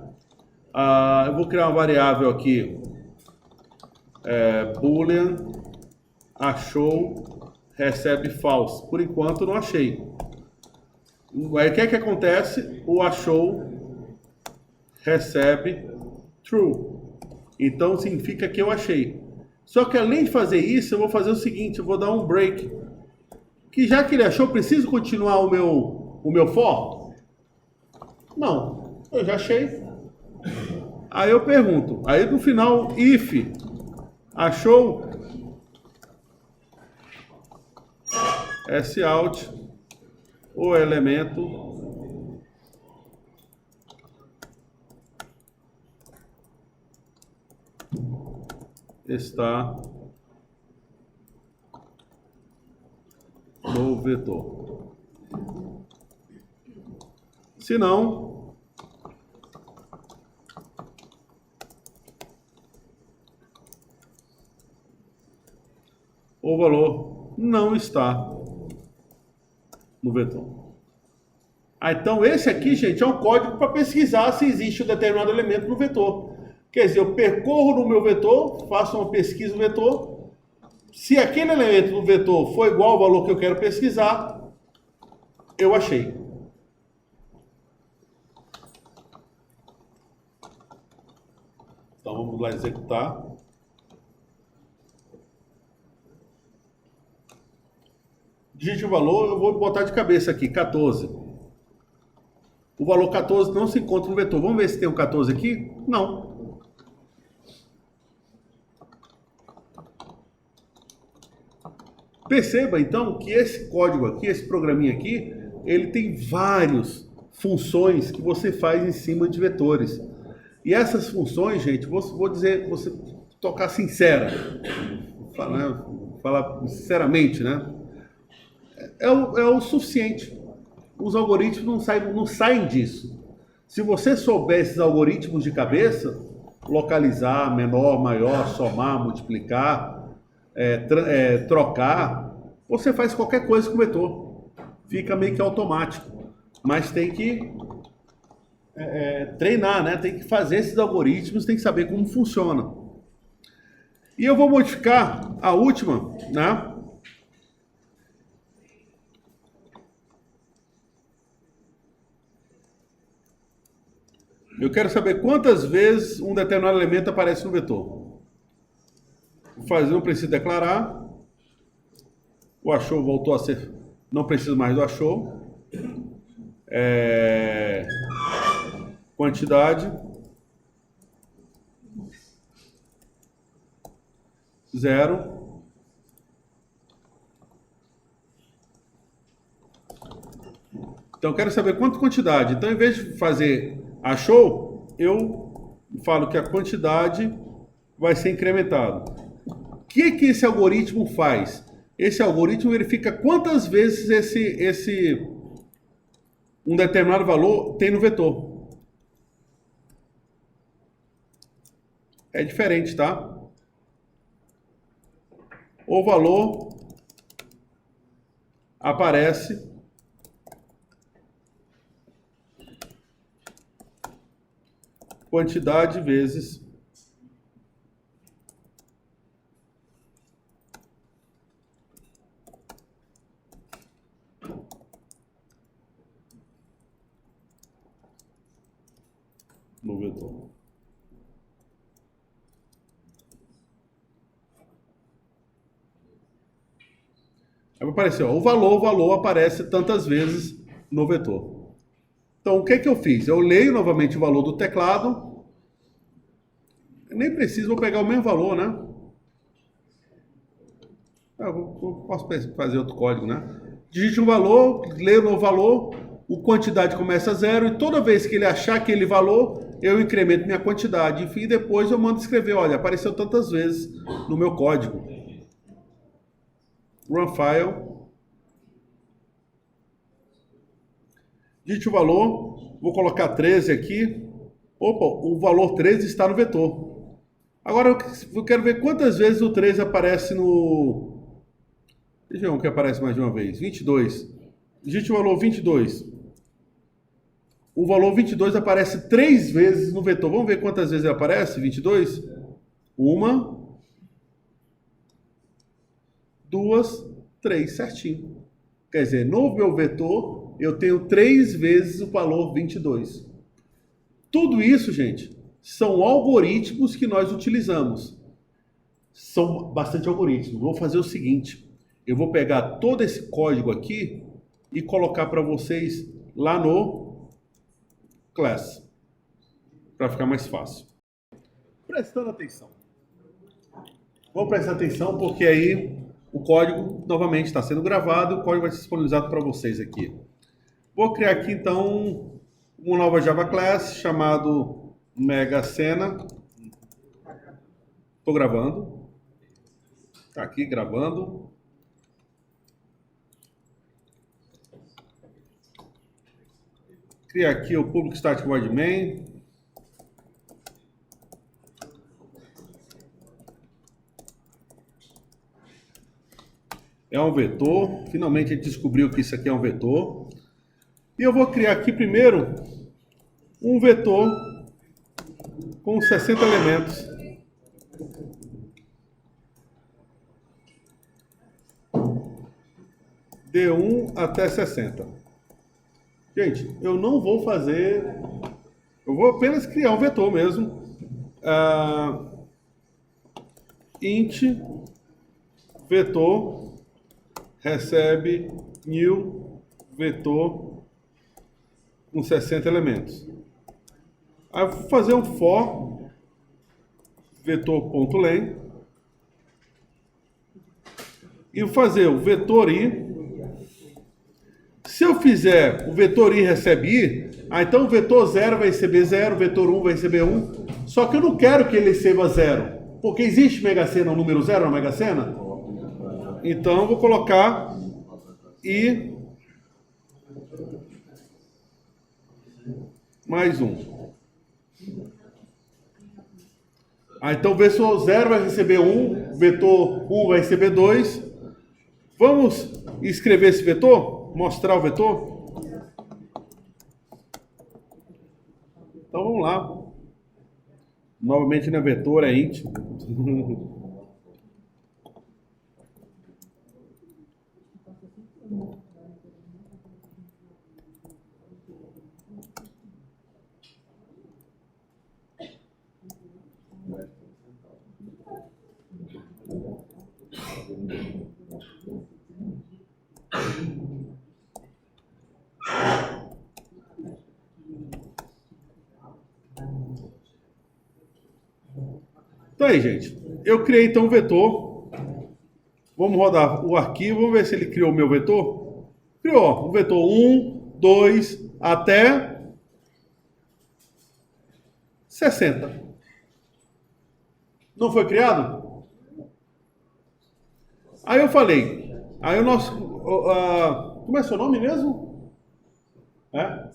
Eu vou criar uma variável aqui, boolean achou recebe false. Por enquanto não achei. Aí o que é que acontece? O achou recebe true. Então significa que eu achei. Só que além de fazer isso, eu vou fazer o seguinte, eu vou dar um break. Que já que ele achou, preciso continuar o meu for? Não, eu já achei. Aí eu pergunto, aí no final, if achou, sout, o elemento está no vetor. Se não, o valor não está no vetor. Então esse aqui, gente, é um código para pesquisar se existe um determinado elemento no vetor. Quer dizer, eu percorro no meu vetor, faço uma pesquisa no vetor. Se aquele elemento do vetor for igual ao valor que eu quero pesquisar, eu achei. Então vamos lá executar. Digite o valor, eu vou botar de cabeça aqui, 14. O valor 14 não se encontra no vetor. Vamos ver se tem um 14 aqui? Não. Perceba, então, que esse código aqui, esse programinha aqui, ele tem várias funções que você faz em cima de vetores. E essas funções, gente, vou dizer, você tocar sincera, falar sinceramente, né? É o suficiente. Os algoritmos não saem disso. Se você souber esses algoritmos de cabeça, localizar, menor, maior, somar, multiplicar, trocar, você faz qualquer coisa com o vetor. Fica meio que automático. Mas tem que treinar, né? Tem que fazer esses algoritmos, tem que saber como funciona. E eu vou modificar a última, né? Eu quero saber quantas vezes um determinado elemento aparece no vetor. Vou fazer, não preciso declarar. O achou voltou a ser... Não preciso mais do achou. Quantidade. 0. Então eu quero saber quanta quantidade. Então, em vez de fazer achou, eu falo que a quantidade vai ser incrementada. que esse algoritmo faz? Esse algoritmo verifica quantas vezes um determinado valor tem no vetor. É diferente, tá? O valor aparece quantidade vezes no vetor. Aí vai aparecer, ó, o valor aparece tantas vezes no vetor. Então, o que que eu fiz? Eu leio novamente o valor do teclado. Eu nem preciso, vou pegar o mesmo valor, né? Posso fazer outro código, né? Digite um valor, leio o novo valor, a quantidade começa a 0 e toda vez que ele achar aquele valor, eu incremento minha quantidade. Enfim, depois eu mando escrever, olha, apareceu tantas vezes no meu código. Run file. Digite o valor, vou colocar 13 aqui. Opa, o valor 13 está no vetor. Agora eu quero ver quantas vezes o 13 aparece no... Deixa eu ver um que aparece mais de uma vez. 22. Digite o valor 22. O valor 22 aparece 3 vezes no vetor. Vamos ver quantas vezes ele aparece? 22? 1, 2, 3, certinho. Quer dizer, no meu vetor, eu tenho 3 vezes o valor 22. Tudo isso, gente, são algoritmos que nós utilizamos. São bastante algoritmos. Vou fazer o seguinte. Eu vou pegar todo esse código aqui e colocar para vocês lá no Class. Para ficar mais fácil. Prestando atenção. Vou prestar atenção porque aí o código novamente está sendo gravado e o código vai ser disponibilizado para vocês aqui. Vou criar aqui então uma nova Java Class chamado Mega Sena. Estou gravando. Está aqui gravando. Criar aqui o Public Static Void Main. É um vetor. Finalmente a gente descobriu que isso aqui é um vetor. E eu vou criar aqui primeiro um vetor com 60 elementos. De 1 até 60. Gente, eu não vou fazer... Eu vou apenas criar um vetor mesmo. Int vetor recebe new vetor com 60 elementos. Aí eu vou fazer um for vetor.len e vou fazer o vetor i. Se eu fizer o vetor i recebe i, então o vetor 0 vai receber 0, o vetor 1 vai receber 1. Só que eu não quero que ele receba 0, porque existe Mega Sena, o número 0 na Mega Sena. Então eu vou colocar i mais 1. Então o vetor 0 vai receber 1, vetor 1 vai receber 2. Vamos escrever esse vetor? Mostrar o vetor? Então vamos lá. Novamente não é vetor, é int. Então aí, gente, eu criei então um vetor. Vamos rodar o arquivo, vamos ver se ele criou o meu vetor. Criou o vetor 1, 2, até 60. Não foi criado? Aí eu falei, aí o nosso... como é seu nome mesmo? É?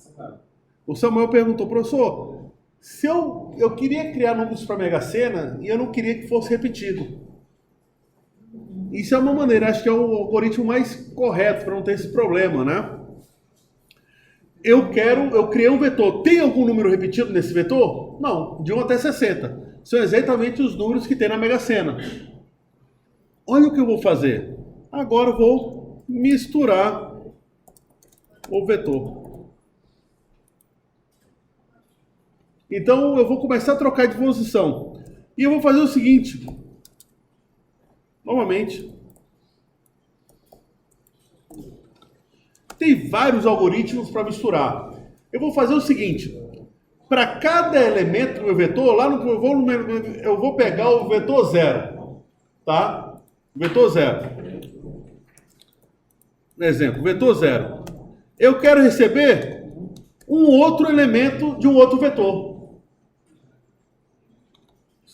O Samuel perguntou, professor, se eu queria criar números para Mega Sena e eu não queria que fosse repetido. Isso é uma maneira, acho que é o algoritmo mais correto para não ter esse problema, né? Eu criei um vetor. Tem algum número repetido nesse vetor? Não, de 1 até 60. São exatamente os números que tem na Mega Sena. Olha o que eu vou fazer. Agora eu vou misturar o vetor. Então eu vou começar a trocar de posição. E eu vou fazer o seguinte. Novamente. Tem vários algoritmos para misturar. Eu vou fazer o seguinte. Para cada elemento do meu vetor, lá no eu vou pegar o vetor 0. Tá? Vetor 0. Exemplo, vetor 0. Eu quero receber um outro elemento de um outro vetor.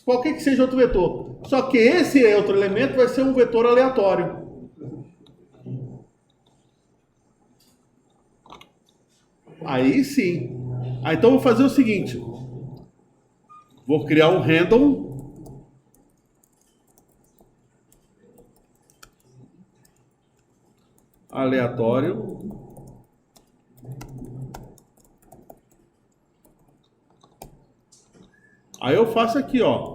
Qualquer que seja outro vetor. Só que esse outro elemento vai ser um vetor aleatório. Aí sim. Então eu vou fazer o seguinte. Vou criar um random. Aleatório. Aí eu faço aqui, ó.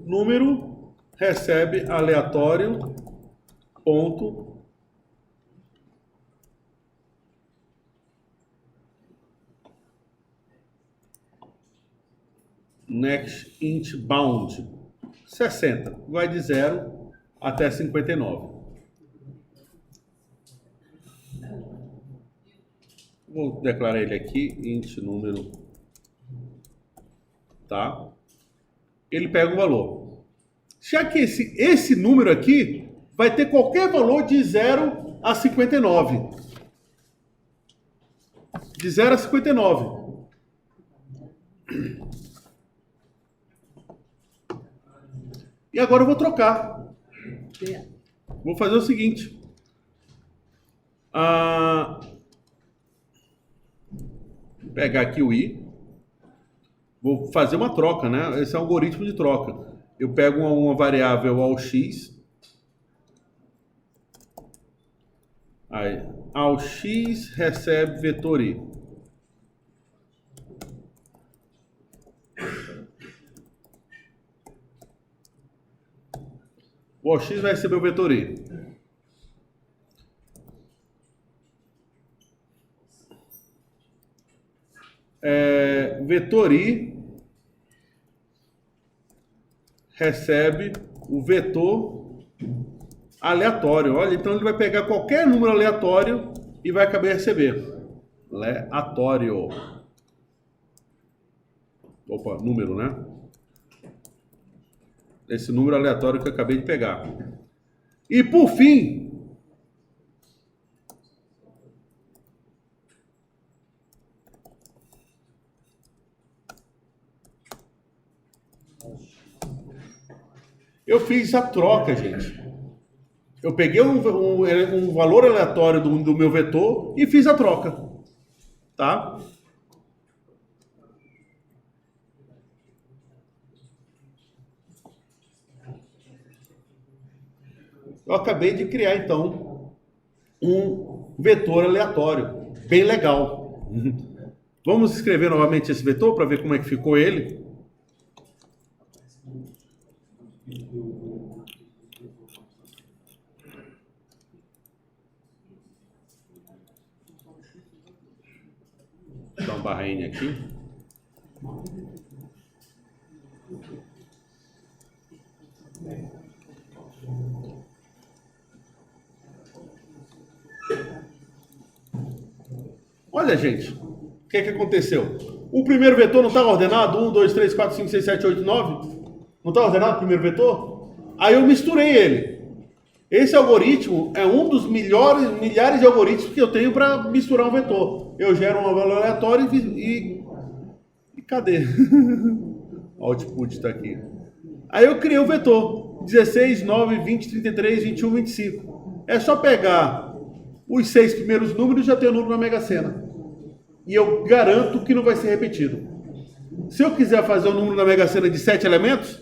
Número recebe aleatório ponto next int bound 60. Vai de 0 até 59. Vou declarar ele aqui, int número, tá? Ele pega o valor. Já que esse número aqui vai ter qualquer valor de 0 a 59. De 0 a 59. E agora eu vou trocar. Vou fazer o seguinte. Pegar aqui o i. Vou fazer uma troca, né? Esse é um algoritmo de troca. Eu pego uma variável ao x. Aí, ao x recebe vetor i. O ao x vai receber o vetor i. Vetor i recebe o vetor aleatório. Olha, então ele vai pegar qualquer número aleatório e vai acabar receber. Aleatório. Opa, número, né? Esse número aleatório que eu acabei de pegar. E por fim, eu fiz a troca, gente. Eu peguei um valor aleatório do meu vetor e fiz a troca. Tá? Eu acabei de criar, então, um vetor aleatório. Bem legal. Vamos escrever novamente esse vetor para ver como é que ficou ele. Vou dar um barra N aqui. Olha, gente, o que aconteceu? O primeiro vetor não está ordenado? 1, 2, 3, 4, 5, 6, 7, 8, 9? Não está ordenado o primeiro vetor? Aí eu misturei ele. Esse algoritmo é um dos milhares de algoritmos que eu tenho para misturar um vetor. Eu gero um valor aleatório e cadê? O output está aqui. Aí eu criei o vetor, 16, 9, 20, 33, 21, 25. É só pegar os 6 primeiros números e já tem o número na Mega Sena. E eu garanto que não vai ser repetido. Se eu quiser fazer o número na Mega Sena de 7 elementos,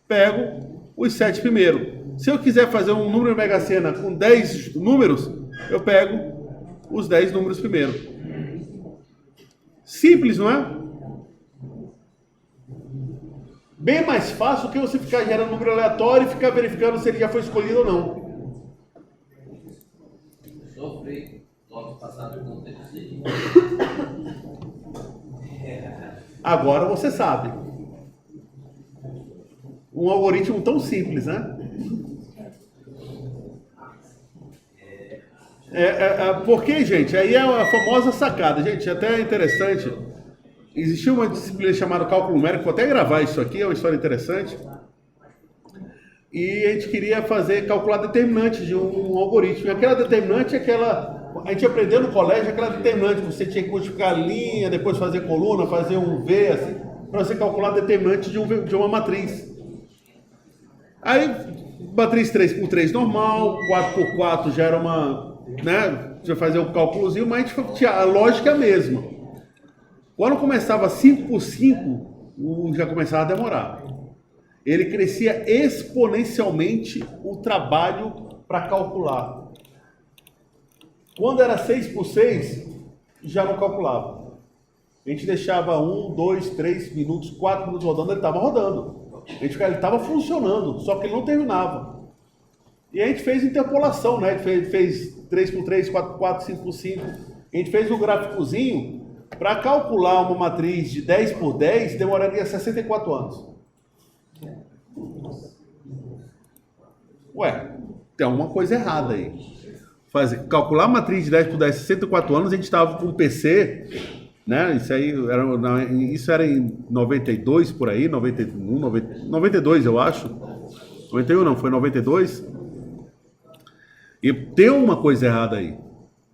pego os 7 primeiros. Se eu quiser fazer um número na Mega Sena com 10 números, eu pego os 10 números primeiro. Simples, não é? Bem mais fácil que você ficar gerando número aleatório e ficar verificando se ele já foi escolhido ou não. Sofri. Logo passado não tem decidido. Agora você sabe. Um algoritmo tão simples, né? Porque, gente, aí é a famosa sacada. Gente, até é interessante. Existia uma disciplina chamada cálculo numérico, vou até gravar isso aqui, é uma história interessante. E a gente queria calcular determinante de um algoritmo. E aquela determinante é a gente aprendeu no colégio aquela determinante, você tinha que multiplicar a linha, depois fazer coluna, fazer um V, assim, para você calcular determinante de uma matriz. Aí, matriz 3x3 normal, 4x4 já era uma, né, já fazia um cálculozinho, mas a lógica é a mesma. Quando começava 5x5, já começava a demorar. Ele crescia exponencialmente o trabalho para calcular. Quando era 6x6, já não calculava. A gente deixava 1, 2, 3 minutos, 4 minutos rodando, ele estava rodando. Ele estava funcionando, só que ele não terminava. E a gente fez interpolação, né? A gente fez 3x3, 4x4, 5x5. A gente fez um gráficozinho. Para calcular uma matriz de 10 por 10, demoraria 64 anos. Ué, tem alguma coisa errada aí. Calcular a matriz de 10 por 10, 64 anos, a gente estava com um PC, né? Isso era em 92, por aí, 91, 92 eu acho. 91 não, foi 92. E tem uma coisa errada aí.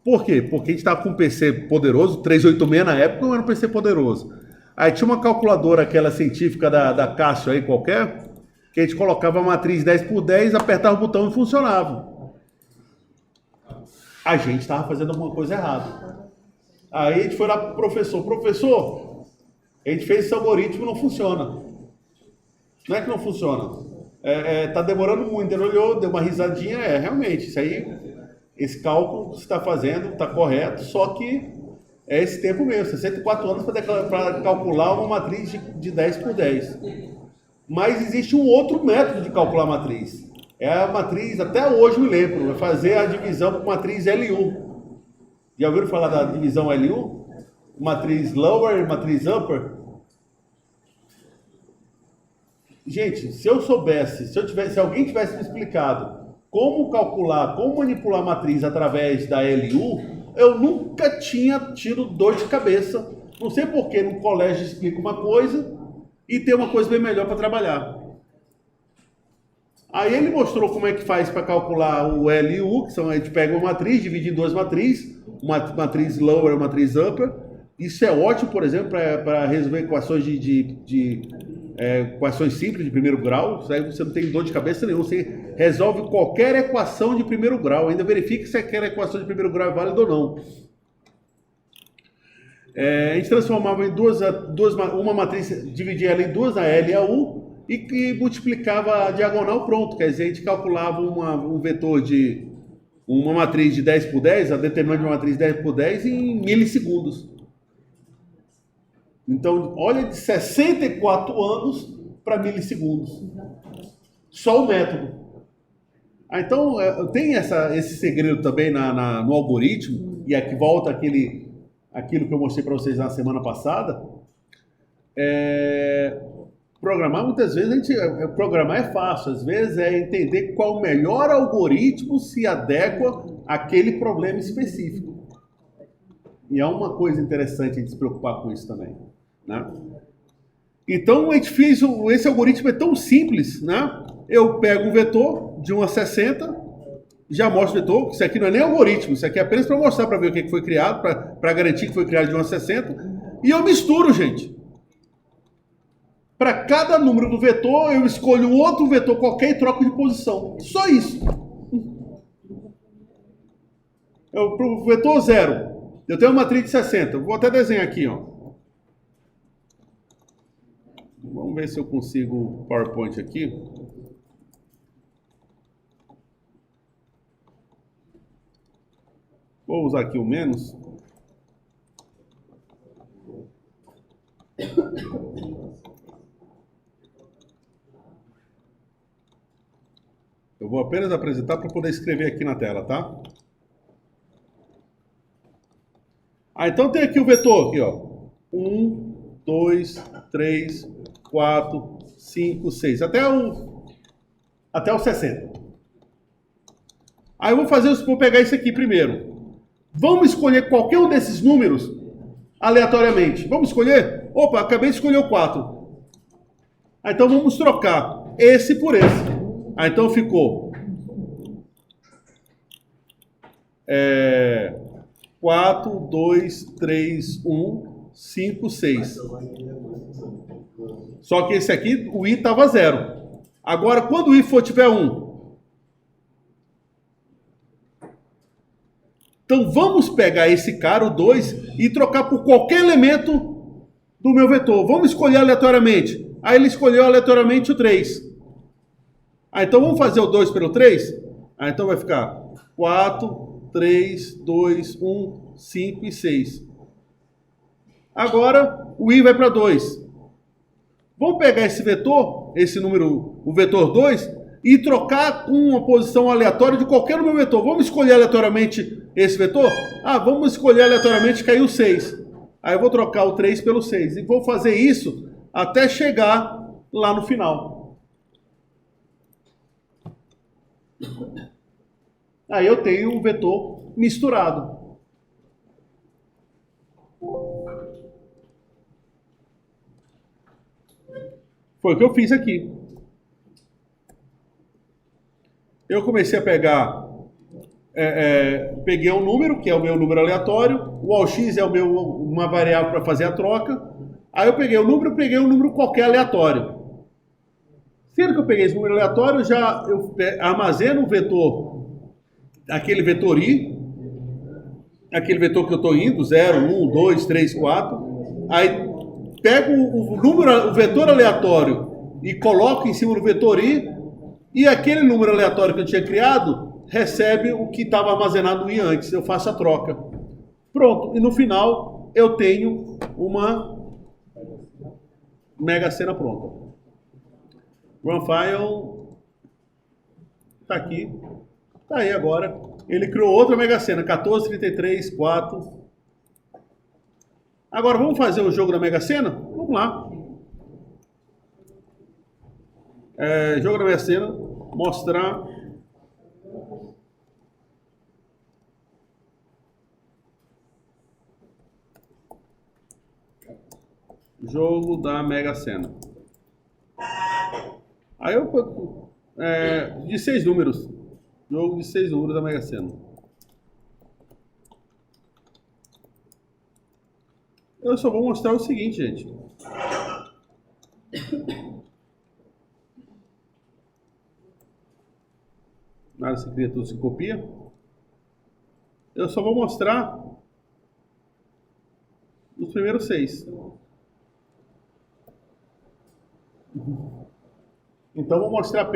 Por quê? Porque a gente estava com um PC poderoso, 386 na época não era um PC poderoso. Aí tinha uma calculadora, aquela científica da Cássio aí qualquer, que a gente colocava a matriz 10 por 10, apertava o botão e funcionava. A gente estava fazendo alguma coisa errada. Aí a gente foi lá para o professor. Professor, a gente fez esse algoritmo e não funciona. Não é que não funciona. Tá demorando muito. Ele olhou, deu uma risadinha. Realmente, isso aí... Esse cálculo que você está fazendo está correto, só que é esse tempo mesmo, 64 anos para calcular uma matriz de 10 por 10. Mas existe um outro método de calcular a matriz. É a matriz, até hoje me lembro, é fazer a divisão por matriz LU. Já ouviram falar da divisão LU? Matriz lower e matriz upper? Gente, se eu soubesse, se alguém tivesse me explicado como calcular, como manipular a matriz através da LU, eu nunca tinha tido dor de cabeça. Não sei porque no colégio explica uma coisa e tem uma coisa bem melhor para trabalhar. Aí ele mostrou como é que faz para calcular o LU, que a gente pega uma matriz, divide em duas matrizes, uma matriz lower e uma matriz upper. Isso é ótimo, por exemplo, para resolver equações equações simples de primeiro grau. Isso aí você não tem dor de cabeça nenhuma, você resolve qualquer equação de primeiro grau, ainda verifica se aquela equação de primeiro grau é válida ou não. A gente transformava em uma matriz, dividia ela em duas, a L e a U, e multiplicava a diagonal, pronto. Quer dizer, a gente calculava um vetor de uma matriz de 10 por 10, a determinante de uma matriz 10 por 10 em milissegundos. Então, olha, de 64 anos para milissegundos. Só o método. Então, tem esse segredo também no algoritmo, e aqui volta aquilo que eu mostrei para vocês na semana passada. Programar, muitas vezes, programar é fácil. Às vezes é entender qual o melhor algoritmo se adequa àquele problema específico. E é uma coisa interessante a gente se preocupar com isso também, né? Então, a gente fez esse algoritmo é tão simples, né? Eu pego um vetor de 1 a 60, já mostro o vetor. Isso aqui não é nem algoritmo, isso aqui é apenas para mostrar, para ver o que foi criado, para garantir que foi criado de 1 a 60. E eu misturo, gente. Para cada número do vetor, eu escolho outro vetor qualquer e troco de posição. Só isso. Para o vetor 0, eu tenho uma matriz de 60. Vou até desenhar aqui, ó. Vamos ver se eu consigo o PowerPoint aqui. Vou usar aqui o menos. Eu vou apenas apresentar para poder escrever aqui na tela, tá? Então tem aqui o vetor, aqui, ó. 1, 2, 3, 4, 5, 6. Até o 60. Aí eu vou pegar esse aqui primeiro. Vamos escolher qualquer um desses números aleatoriamente. Vamos escolher? Opa, acabei de escolher o 4. Então vamos trocar esse por esse. Então ficou 4, 2, 3, 1, 5, 6. Só que esse aqui, o i estava 0. Agora, quando o i tiver 1, então vamos pegar esse cara, o 2, e trocar por qualquer elemento do meu vetor. Vamos escolher aleatoriamente. Aí ele escolheu aleatoriamente o 3. Então vamos fazer o 2 pelo 3? Então vai ficar 4, 3, 2, 1, 5 e 6. Agora o i vai para 2. Vamos pegar esse vetor, esse número, o vetor 2, e trocar com uma posição aleatória de qualquer número vetor. Vamos escolher aleatoriamente esse vetor? Vamos escolher aleatoriamente cair o 6. Aí eu vou trocar o 3 pelo 6. E vou fazer isso até chegar lá no final. Aí eu tenho um vetor misturado. Foi o que eu fiz aqui. Eu comecei a pegar, peguei um número, que é o meu número aleatório, o AUX é uma variável para fazer a troca. Aí eu peguei um número qualquer aleatório. Sendo que eu peguei esse número aleatório, eu armazeno o vetor, aquele vetor i, aquele vetor que eu estou indo, 0, 1, 2, 3, 4. Aí pego o vetor aleatório e coloco em cima do vetor i, e aquele número aleatório que eu tinha criado recebe o que estava armazenado no i antes. Eu faço a troca. Pronto. E no final eu tenho uma Mega Sena pronta. Run File tá aqui. Tá aí agora. Ele criou outra Mega Sena. 14, 33, 4. Agora vamos fazer o jogo da Mega Sena? Vamos lá. Jogo da Mega Sena. Mostrar. Jogo da Mega Sena. Aí eu de 6 números. Jogo de 6 números da Mega Sena. Eu só vou mostrar o seguinte, gente. Nada se cria, tudo se copia. Eu só vou mostrar os primeiros 6. Então vou mostrar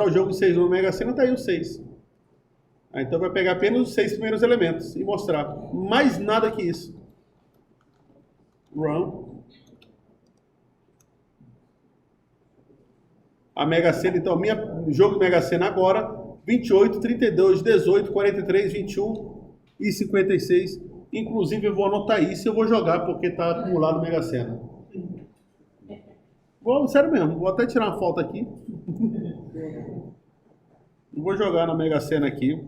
o jogo de 6 no Mega Sena, tá aí o 6. Então vai pegar apenas os 6 primeiros elementos e mostrar. Mais nada que isso. Run. A Mega Sena, então, o jogo de Mega Sena agora, 28, 32, 18, 43, 21 e 56. Inclusive eu vou anotar isso e eu vou jogar porque está acumulado no Mega Sena. Sério mesmo, vou até tirar uma foto aqui. Vou jogar na Mega Sena aqui.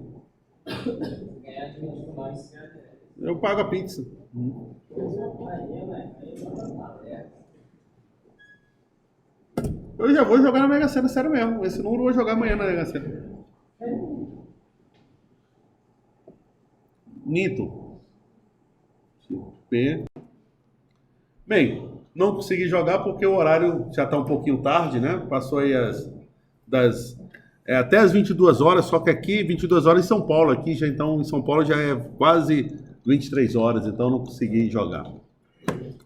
Eu pago a pizza. Eu já vou jogar na Mega Sena, sério mesmo. Esse número eu vou jogar amanhã na Mega Sena. Nito. P. Bem, não consegui jogar porque o horário já está um pouquinho tarde, né? Passou aí até as 22 horas, só que aqui 22 horas em São Paulo, aqui já então em São Paulo já é quase 23 horas, então não consegui jogar.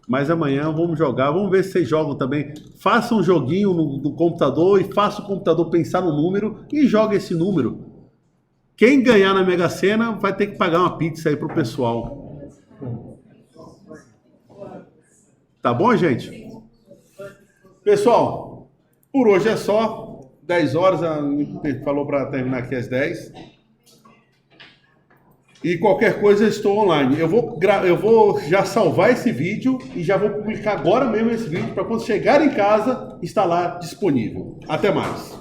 Mas amanhã vamos jogar, vamos ver se vocês jogam também. Faça um joguinho no computador e faça o computador pensar no número e joga esse número. Quem ganhar na Mega Sena vai ter que pagar uma pizza aí pro pessoal. Tá bom, gente? Pessoal, por hoje é só. 10 horas, a falou para terminar aqui às 10. E qualquer coisa eu estou online. Eu vou já salvar esse vídeo e já vou publicar agora mesmo esse vídeo para quando chegar em casa estar lá disponível. Até mais.